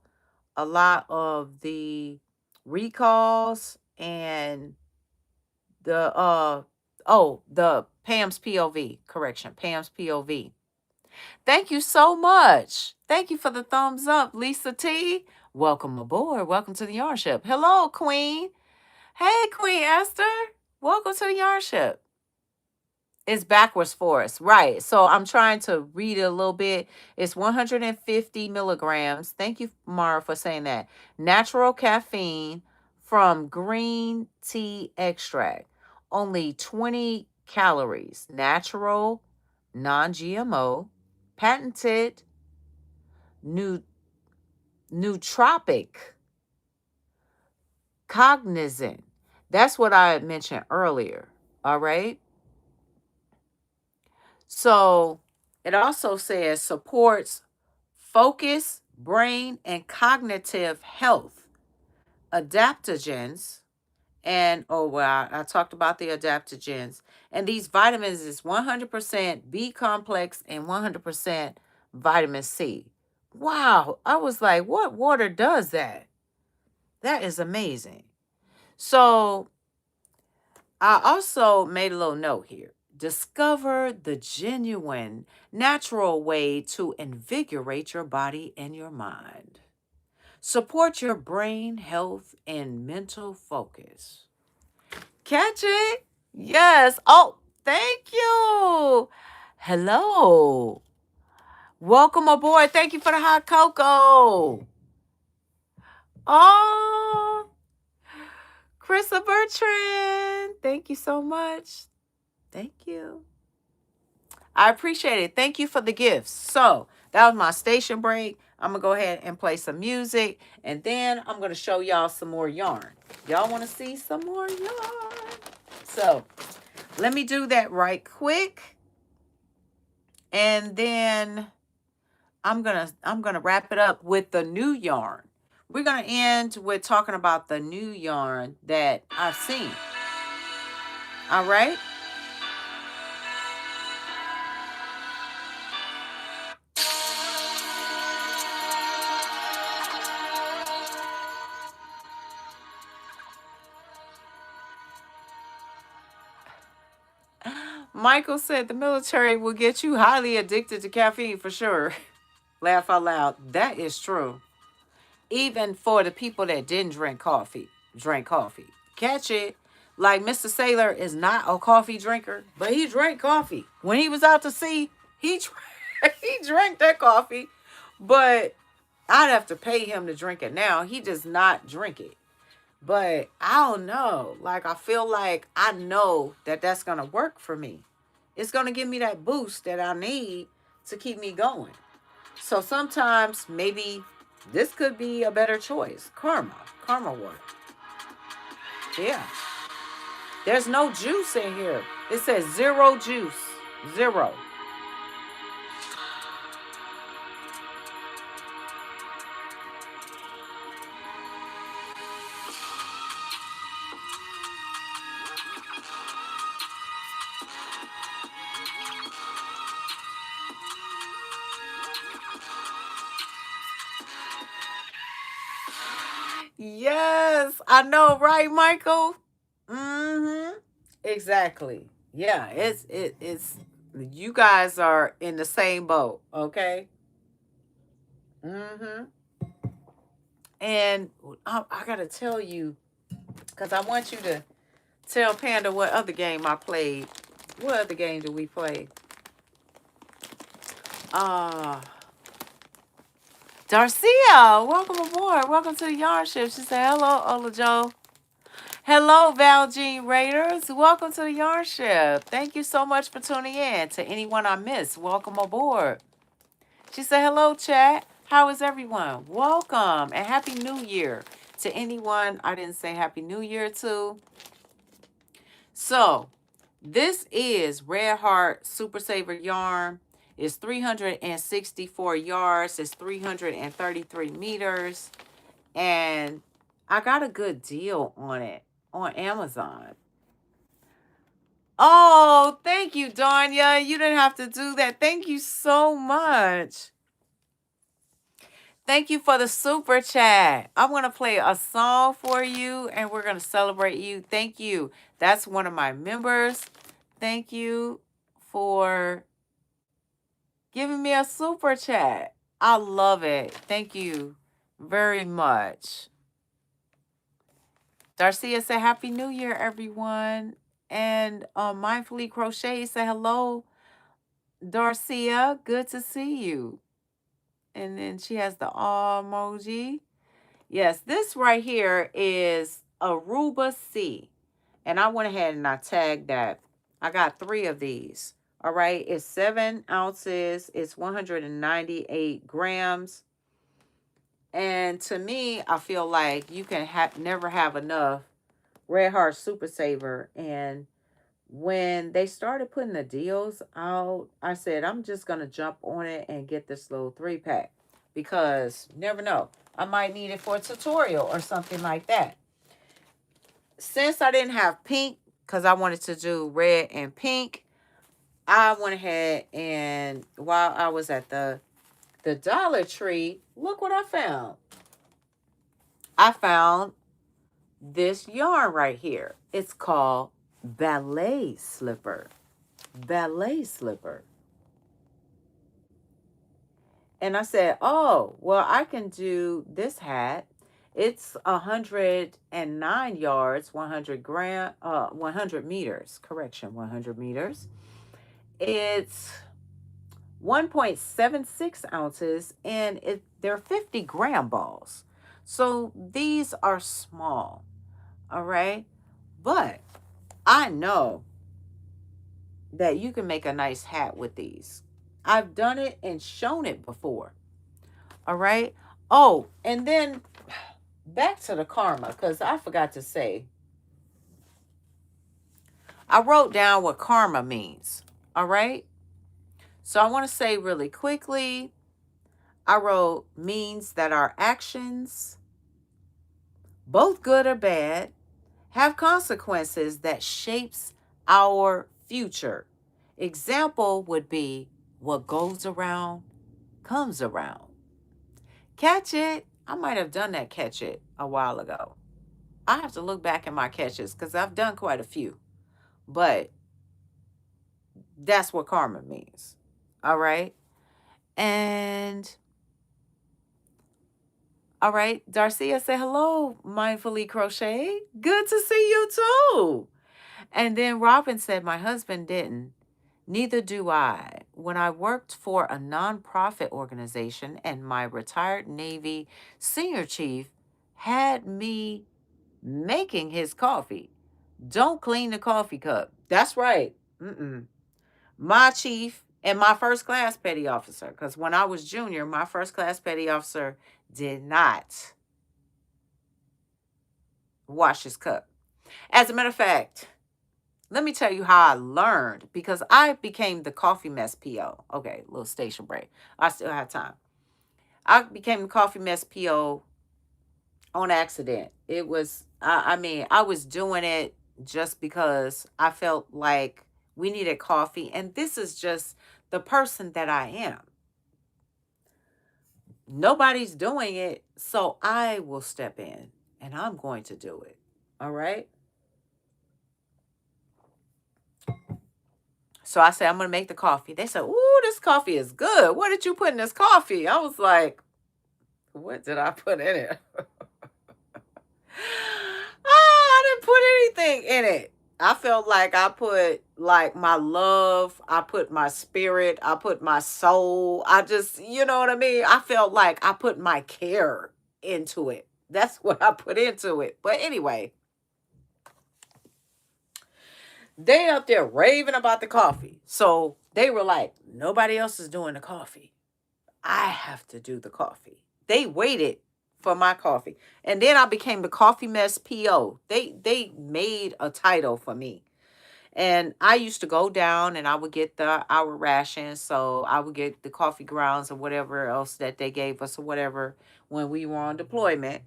a lot of the recalls and the Pam's POV, correction, Pam's POV. Thank you so much. Thank you for the thumbs up, Lisa T. Welcome aboard. Welcome to the Yarn Ship. Hello, Queen. Hey, Queen Esther. Welcome to the Yarn Ship. It's backwards for us, right? So I'm trying to read it a little bit. It's 150 milligrams. Thank you, Mara, for saying that. Natural caffeine from green tea extract. Only 20 calories. Natural, non-GMO, patented, nootropic, cognizant. That's what I had mentioned earlier. All right. So it also says supports focus, brain, and cognitive health, adaptogens, and I talked about the adaptogens. And these vitamins is 100% B complex and 100% vitamin C. Wow, I was like, what water does that? That is amazing. So I also made a little note here. Discover the genuine, natural way to invigorate your body and your mind. Support your brain health and mental focus. Catch it? Yes. Oh, thank you. Hello. Welcome aboard. Thank you for the hot cocoa. Oh, Krista Bertrand. Thank you so much. Thank you. I appreciate it. Thank you for the gifts. So that was my station break. I'm going to go ahead and play some music. And then I'm going to show y'all some more yarn. Y'all want to see some more yarn? So let me do that right quick. And then I'm gonna wrap it up with the new yarn. We're going to end with talking about the new yarn that I've seen. All right. Michael said the military will get you highly addicted to caffeine for sure. Laugh out loud. That is true. Even for the people that didn't drink coffee. Catch it. Like Mr. Sailor is not a coffee drinker, but he drank coffee. When he was out to sea, he drank that coffee. But I'd have to pay him to drink it now. He does not drink it. But I don't know. Like, I feel like I know that that's going to work for me. It's going to give me that boost that I need to keep me going. So sometimes maybe this could be a better choice. Karma water. Yeah. There's no juice in here. It says 0 juice. 0. Yes, I know, right, Michael? Mm-hmm. Exactly. Yeah, it's you guys are in the same boat, okay? Mm-hmm. And I gotta tell you, because I want you to tell Panda what other game I played. What other game did we play? Darcia, welcome aboard. Welcome to the Yarn Ship. She said, hello, Ola Joe. Hello, Valjean Raiders. Welcome to the Yarn Ship. Thank you so much for tuning in. To anyone I missed, welcome aboard. She said, hello, chat. How is everyone? Welcome and Happy New Year. To anyone I didn't say Happy New Year to. So, this is Red Heart Super Saver Yarn. It's 364 yards. It's 333 meters. And I got a good deal on it on Amazon. Oh, thank you, Danya. You didn't have to do that. Thank you so much. Thank you for the super chat. I'm going to play a song for you and we're going to celebrate you. Thank you. That's one of my members. Thank you for giving me a super chat. I love it. Thank you very much. Darcia said, Happy New Year, everyone. And Mindfully Crochet said, hello, Darcia. Good to see you. And then she has the aw emoji. Yes, this right here is Aruba C. And I went ahead and I tagged that. I got 3 of these. All right. It's 7 ounces. It's 198 grams. And to me, I feel like you can never have enough Red Heart Super Saver. And when they started putting the deals out, I said, I'm just going to jump on it and get this little 3-pack. Because you never know. I might need it for a tutorial or something like that. Since I didn't have pink, because I wanted to do red and pink, I went ahead and while I was at the Dollar Tree, look what I found. I found this yarn right here. It's called Ballet Slipper. Ballet Slipper. And I said, oh, well, I can do this hat. It's 109 yards, 100 meters. Correction, 100 meters. It's 1.76 ounces, and they're 50-gram balls. So these are small, all right? But I know that you can make a nice hat with these. I've done it and shown it before. All right. Oh, and then back to the karma, because I forgot to say. I wrote down what karma means. All right. So I want to say really quickly, I wrote means that our actions, both good or bad, have consequences that shapes our future. Example would be what goes around comes around. Catch it. I might have done that catch it a while ago. I have to look back at my catches because I've done quite a few. But that's what karma means. All right. And all right. Darcia said, hello, Mindfully Crochet. Good to see you too. And then Robin said, my husband didn't. Neither do I. When I worked for a nonprofit organization and my retired Navy senior chief had me making his coffee. Don't clean the coffee cup. That's right. My chief and my first class petty officer, because when I was junior, my first class petty officer did not wash his cup. As a matter of fact, let me tell you how I learned, because I became the coffee mess PO. Okay, little station break. I still have time. I became the coffee mess PO on accident. It was, I was doing it just because I felt like we needed coffee. And this is just the person that I am. Nobody's doing it, so I will step in and I'm going to do it. All right. So I said, I'm going to make the coffee. They said, ooh, this coffee is good. What did you put in this coffee? I was like, what did I put in it? I didn't put anything in it. I felt like I put like my love, I put my spirit, I put my soul. I just, you know what I mean? I felt like I put my care into it. That's what I put into it. But anyway, they up there raving about the coffee. So they were like, nobody else is doing the coffee. I have to do the coffee. They waited for my coffee. And then I became the coffee mess PO. They made a title for me. And I used to go down and I would get our rations. So I would get the coffee grounds or whatever else that they gave us or whatever when we were on deployment.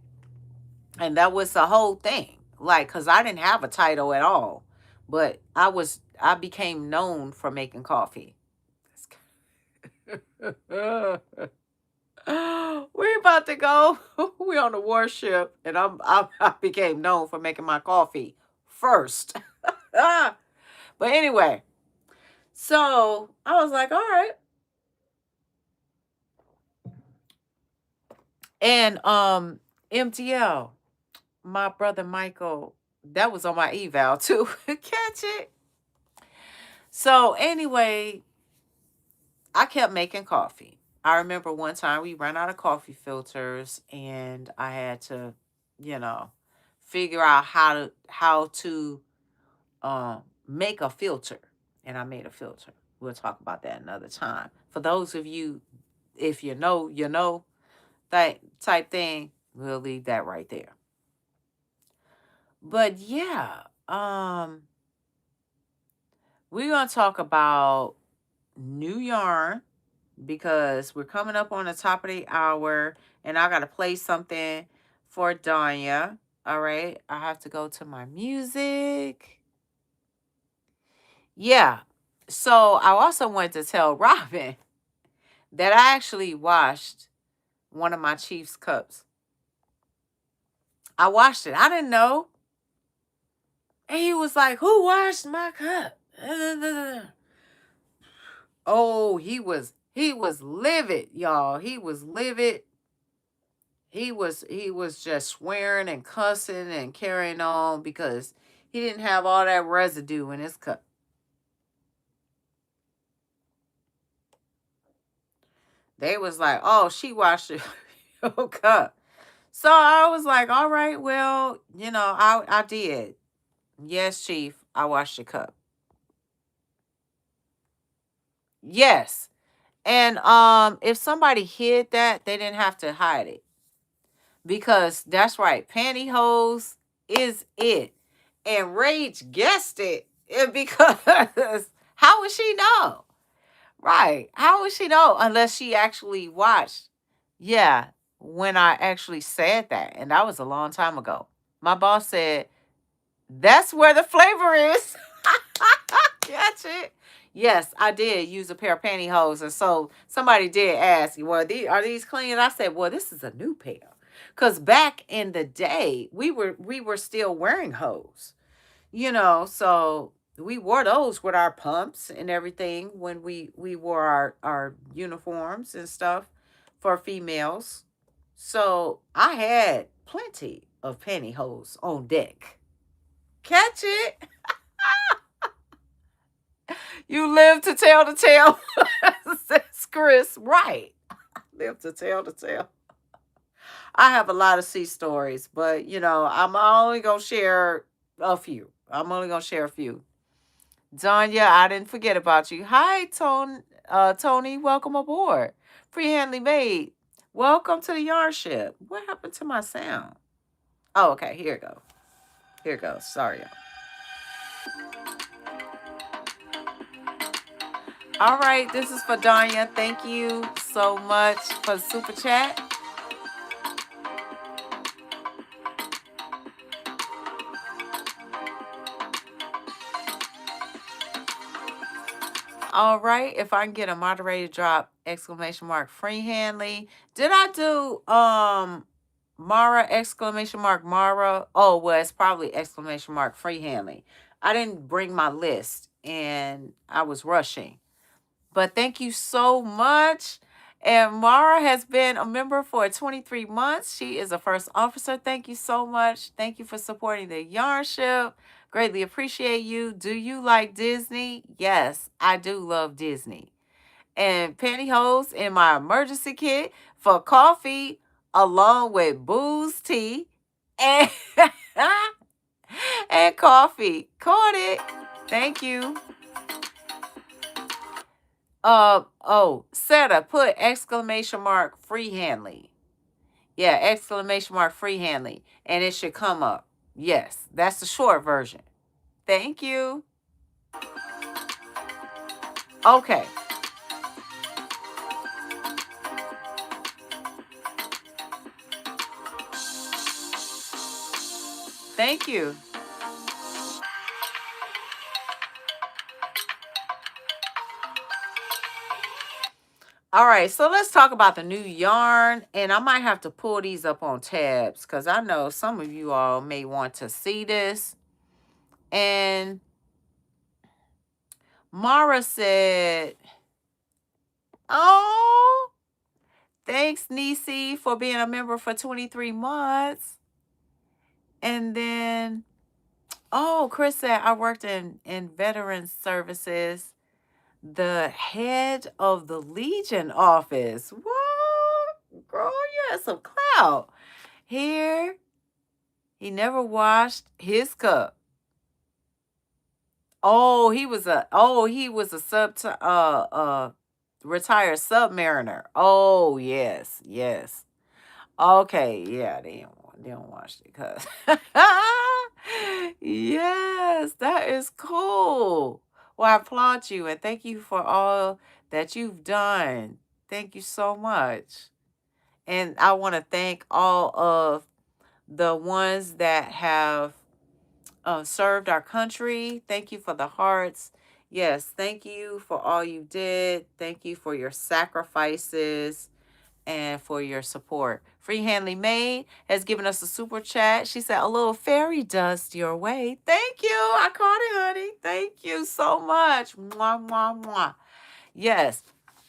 And that was the whole thing. Like, because I didn't have a title at all. But I I became known for making coffee. We're about to go. We're on the warship, and I became known for making my coffee first. But anyway, so I was like, all right. And MTL, my brother Michael, that was on my eval too. Catch it. So anyway, I kept making coffee. I remember one time we ran out of coffee filters, and I had to, you know, figure out how to make a filter, and I made a filter. We'll talk about that another time. For those of you, if you know, that type thing, we'll leave that right there. But yeah, we're gonna talk about new yarn because we're coming up on the top of the hour, and I gotta play something for Danya. All right, I have to go to my music. Yeah. So I also wanted to tell Robin that I actually washed one of my Chiefs cups. I washed it. I didn't know. And he was like, "Who washed my cup?" Oh, he was livid, y'all. He was livid. He was just swearing and cussing and carrying on because he didn't have all that residue in his cup. They was like, "Oh, she washed your cup." So I was like, "All right, well, I did. Yes, Chief, I washed your cup." Yes. And if somebody hid that, they didn't have to hide it. Because that's right, pantyhose is it. And Rage guessed it. Because how would she know? Right. How would she know unless she actually watched? Yeah, when I actually said that. And that was a long time ago. My boss said, "That's where the flavor is." Catch it. Yes, I did use a pair of pantyhose. And so somebody did ask, "Well, are these clean?" And I said, "Well, this is a new pair." Because back in the day, we were still wearing hose. So we wore those with our pumps and everything when we wore our uniforms and stuff for females. So I had plenty of pantyhose on deck. Catch it. You live to tell the tale. Says Chris. Right. Live to tell the tale. I have a lot of sea stories, but I'm only gonna share a few. I'm only gonna share a few. Danya, I didn't forget about you. Hi, Tony. Welcome aboard. Freehandly made. Welcome to the yarn ship. What happened to my sound? Oh, okay. Here it goes. Here it goes. Sorry, y'all. All right, this is for Danya. Thank you so much for the super chat. All right, if I can get a moderator drop, exclamation mark, Freehandly. Did I do Mara, exclamation mark, Mara? Oh, well, it's probably exclamation mark, Freehandly. I didn't bring my list and I was rushing. But thank you so much. And Mara has been a member for 23 months. She is a first officer. Thank you so much. Thank you for supporting the yarn ship. Greatly appreciate you. Do you like Disney? Yes, I do love Disney. And pantyhose in my emergency kit for coffee, along with booze, tea, and, and coffee. Caught it. Thank you. Setta, put exclamation mark Freehandly. Yeah, exclamation mark Freehandly. And it should come up. Yes, that's the short version. Thank you. Okay. Thank you. All right, so let's talk about the new yarn. And I might have to pull these up on tabs because I know some of you all may want to see this. And Mara said, oh, thanks, Nisi, for being a member for 23 months. And then, oh, Chris said, I worked in veteran services, the head of the Legion office. What? Girl, you had some clout. Here, he never washed his cup. Oh, he was a retired submariner. Oh, yes, yes. Okay, yeah, they don't watch it because yes, that is cool. Well, I applaud you and thank you for all that you've done. Thank you so much. And I want to thank all of the ones that have served our country. Thank you for the hearts. Yes, thank you for all you did. Thank you for your sacrifices and for your support. Free Handly Maid has given us a super chat. She said, a little fairy dust your way. Thank you. I caught it, honey. Thank you so much. Mwah, mwah, mwah. Yes.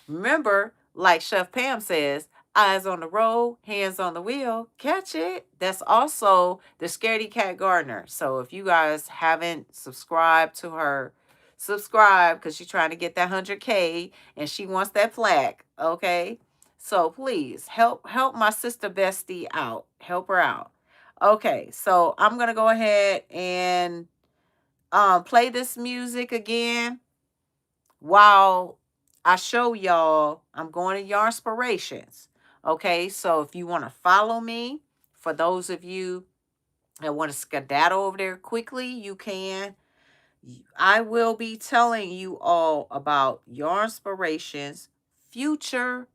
Remember, like Chef Pam says, eyes on the road, hands on the wheel, catch it. That's also the Scaredy Cat Gardener. So if you guys haven't subscribed to her, subscribe because she's trying to get that 100K and she wants that plaque. Okay. So please help my sister bestie out. Help her out. Okay. So I'm going to go ahead and play this music again while I show y'all. I'm going to Yarnspirations. Okay, so if you want to follow me, for those of you that want to skedaddle over there quickly, you can. I will be telling you all about Yarnspirations future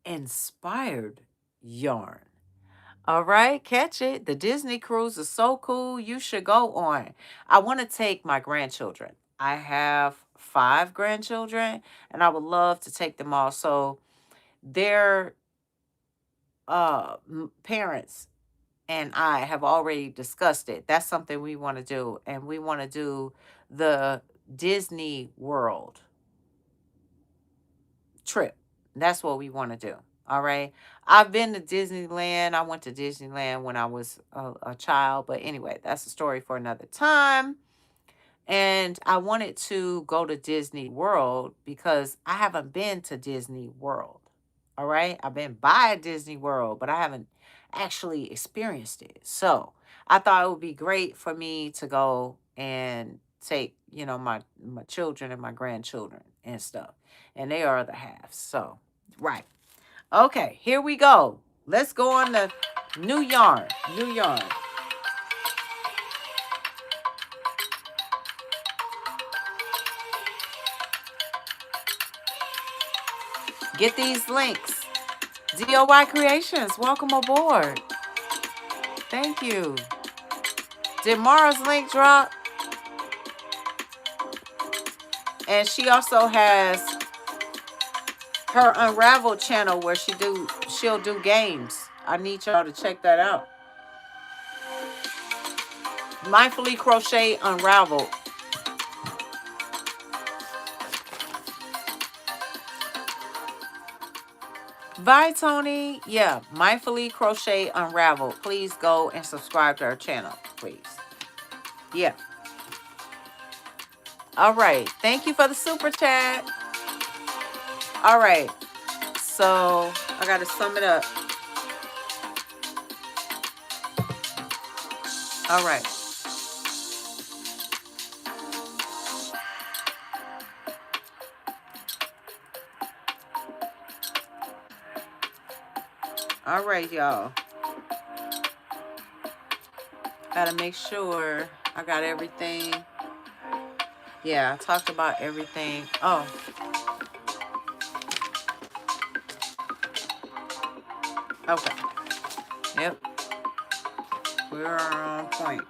inspired yarn. All right, catch it. The Disney cruise is so cool. You should go on. I want to take my grandchildren. I have 5 grandchildren, and I would love to take them all. So their parents and I have already discussed it. That's something we want to do, and we want to do the Disney World trip. That's what we want to do. All right. I've been to Disneyland. I went to Disneyland when I was a child. But anyway, that's a story for another time. And I wanted to go to Disney World because I haven't been to Disney World. All right. I've been by Disney World, but I haven't actually experienced it. So I thought it would be great for me to go and take, my children and my grandchildren and stuff. And they are the halves. So, right. Okay, here we go. Let's go on the new yarn. New yarn. Get these links. DOY Creations, welcome aboard. Thank you. Did Mara's link drop? And she also has her Unraveled channel where she'll do games. I need y'all to check that out. Mindfully Crochet Unraveled. Bye, Tony. Yeah, Mindfully Crochet Unraveled. Please go and subscribe to our channel, please. Yeah. All right. Thank you for the super chat. All right. So I got to sum it up. All right. All right, y'all. Gotta make sure I got everything. Yeah, I talked about everything. Oh. Okay. Yep. We're on point.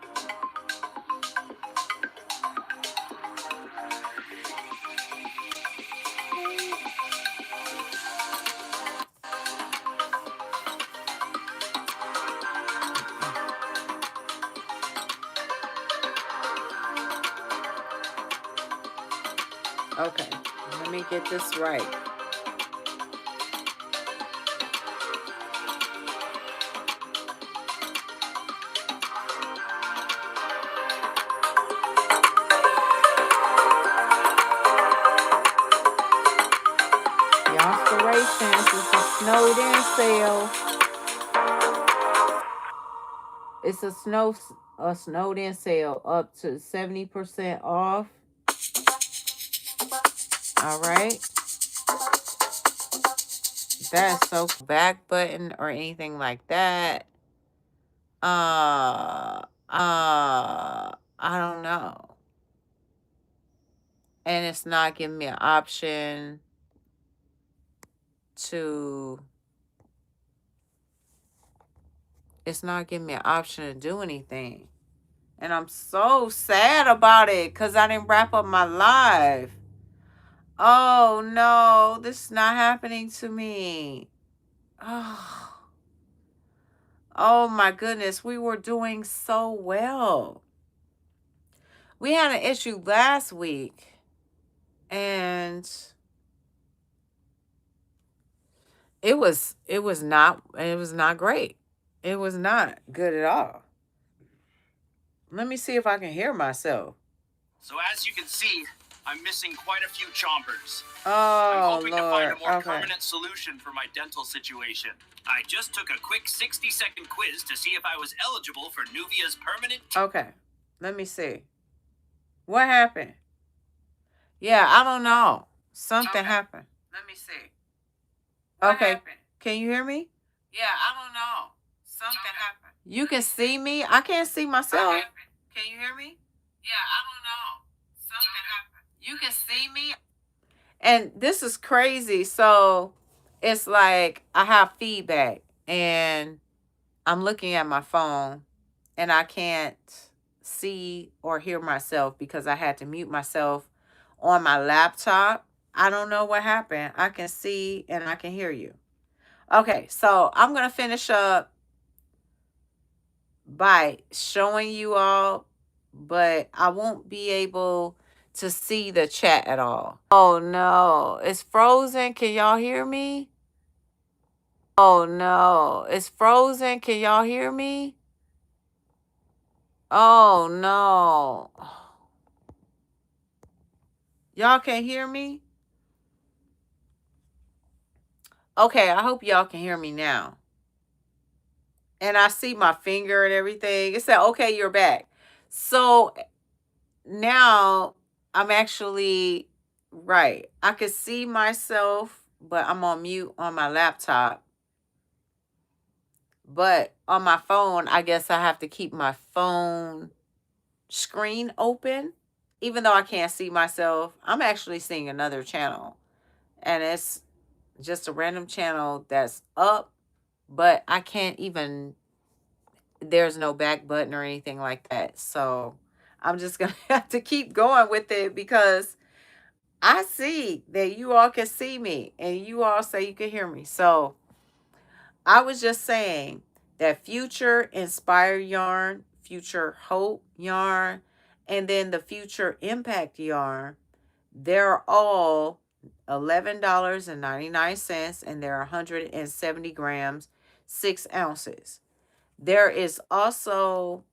Okay, let me get this right. Inspirations is a snowed in sale. It's a snowed in sale up to 70% off. All right. That's so cool. Back button or anything like that. I don't know. And it's not giving me an option to do anything. And I'm so sad about it because I didn't wrap up my live. Oh no, this is not happening to me. Oh, oh my goodness, we were doing so well. We had an issue last week and it was not great. It was not good at all. Let me see if I can hear myself. So as you can see, I'm missing quite a few chompers. Oh, I'm hoping Lord. to find a more permanent solution for my dental situation. I just took a quick 60-second quiz to see if I was eligible for Nuvia's permanent... Okay, let me see. What happened? Yeah, I don't know. Something happened. Let me see. Okay, can you hear me? Yeah, I don't know. Something happened. You can see me? I can't see myself. Can you hear me? Yeah, I don't know. Something happened. You can see me? And this is crazy. So it's like I have feedback and I'm looking at my phone and I can't see or hear myself because I had to mute myself on my laptop. I don't know what happened. I can see and I can hear you. Okay, so I'm going to finish up by showing you all, but I won't be able to see the chat at all. Oh no, it's frozen. Can y'all hear me? Oh no, it's frozen. Can y'all hear me? Oh no. Y'all can't hear me? Okay, I hope y'all can hear me now. And I see my finger and everything. It said, okay, you're back. So now I'm actually right. I could see myself, but I'm on mute on my laptop. But on my phone, I guess I have to keep my phone screen open. Even though I can't see myself, I'm actually seeing another channel. And it's just a random channel that's up, but I can't even, there's no back button or anything like that. So I'm just going to have to keep going with it because I see that you all can see me and you all say you can hear me. So I was just saying that Future Inspire Yarn, Future Hope Yarn, and then the Future Impact Yarn, they're all $11.99 and they're 170 grams, 6 ounces. There is also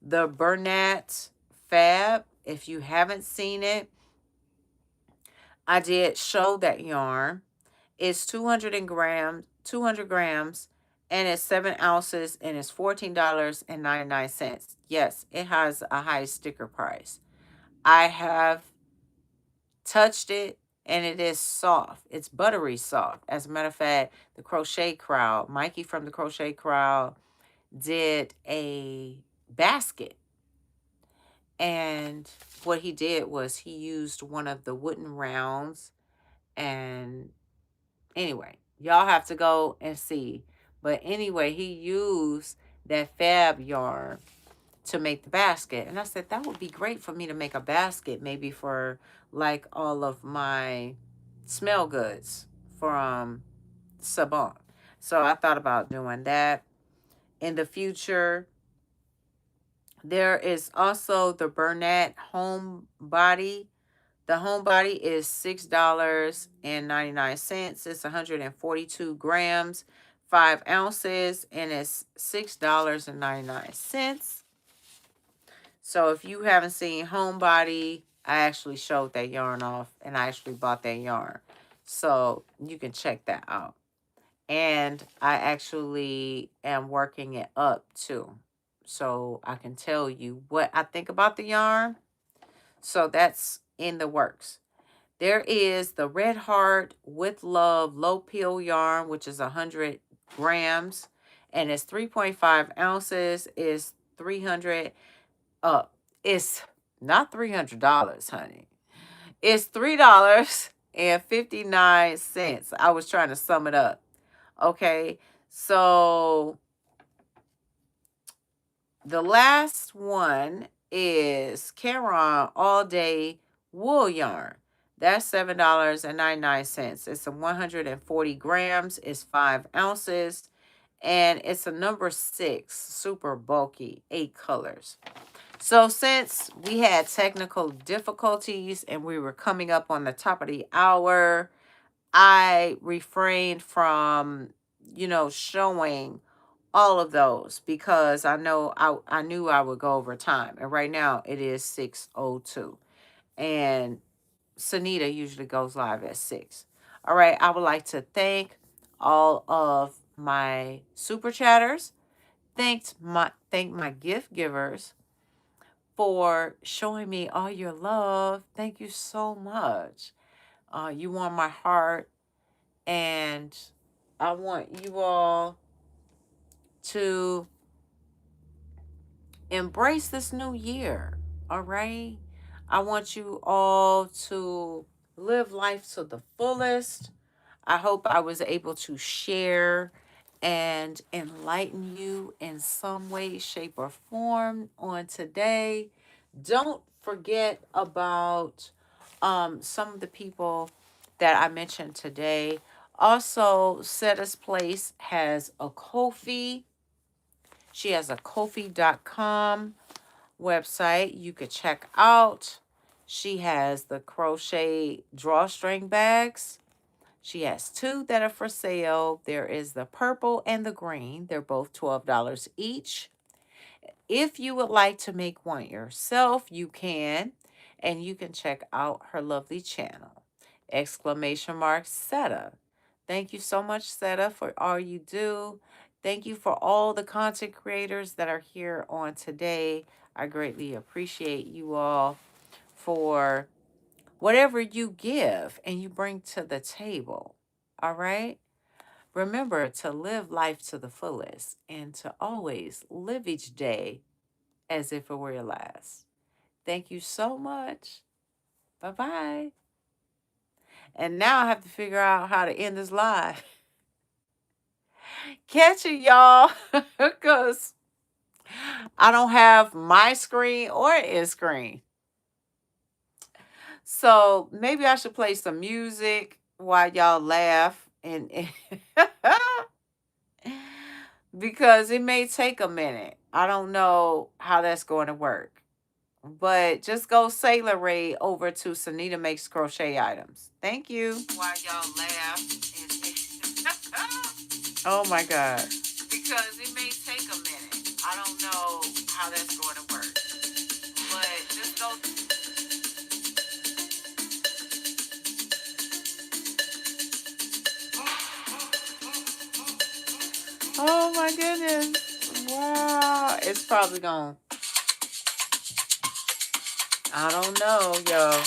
the Bernat Fab. If you haven't seen it, I did show that yarn. It's 200 grams, and it's 7 ounces, and it's $14.99. Yes, it has a high sticker price. I have touched it, and it is soft. It's buttery soft. As a matter of fact, the Crochet Crowd, Mikey from the Crochet Crowd, did a basket. And what he did was he used one of the wooden rounds. And anyway, y'all have to go and see. But anyway, he used that fab yarn to make the basket. And I said, that would be great for me to make a basket, maybe for like all of my smell goods from Sabon. So I thought about doing that in the future. There is also the Bernat Home Body, The homebody is $6.99. It's 142 grams, 5 ounces, and it's $6.99. So if you haven't seen homebody, I actually showed that yarn off, and I actually bought that yarn. So you can check that out. And I actually am working it up too. So I can tell you what I think about the yarn. So that's in the works. There is the Red Heart with Love low peel yarn, which is 100 grams. And it's 3.5 ounces. It's 300. It's not $300, honey. It's $3.59. I was trying to sum it up. Okay, so the last one is Caron All Day Wool Yarn. That's $7.99. It's a 140 grams. It's 5 ounces. And it's a number 6, super bulky, 8 colors. So since we had technical difficulties and we were coming up on the top of the hour, I refrained from, showing all of those because I know I knew I would go over time. And right now it is 6:02. And Sanita usually goes live at 6. All right, I would like to thank all of my super chatters. Thank my gift givers for showing me all your love. Thank you so much. You warm my heart, and I want you all to embrace this new year. All right. I want you all to live life to the fullest. I hope I was able to share and enlighten you in some way, shape, or form on today. Don't forget about some of the people that I mentioned today. Also, Setta's Place has a Ko-fi. She has a Ko-fi.com website you could check out. She has the Crochet Drawstring Bags. She has 2 that are for sale. There is the purple and the green. They're both $12 each. If you would like to make one yourself, you can. And you can check out her lovely channel. !Setta. Thank you so much, Setta, for all you do. Thank you for all the content creators that are here on today. I greatly appreciate you all for whatever you give and you bring to the table. All right? Remember to live life to the fullest and to always live each day as if it were your last. Thank you so much. Bye-bye. And now I have to figure out how to end this live. Catch it, y'all, because I don't have my screen or his screen. So maybe I should play some music while y'all laugh and because it may take a minute. I don't know how that's going to work. But just go Sailor Ray over to Sanita Makes Crochet Items. Thank you. While y'all laugh. Oh my God. Because it may take a minute. I don't know how that's going to work. But just go. Oh my goodness. Wow. It's probably gone. I don't know, yo.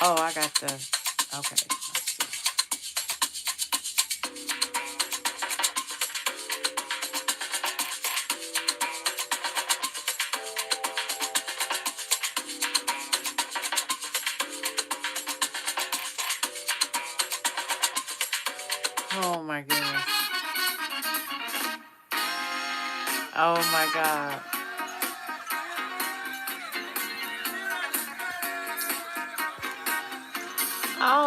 Oh, I got the. Okay. Let's see. Oh my goodness. Oh my God. Oh.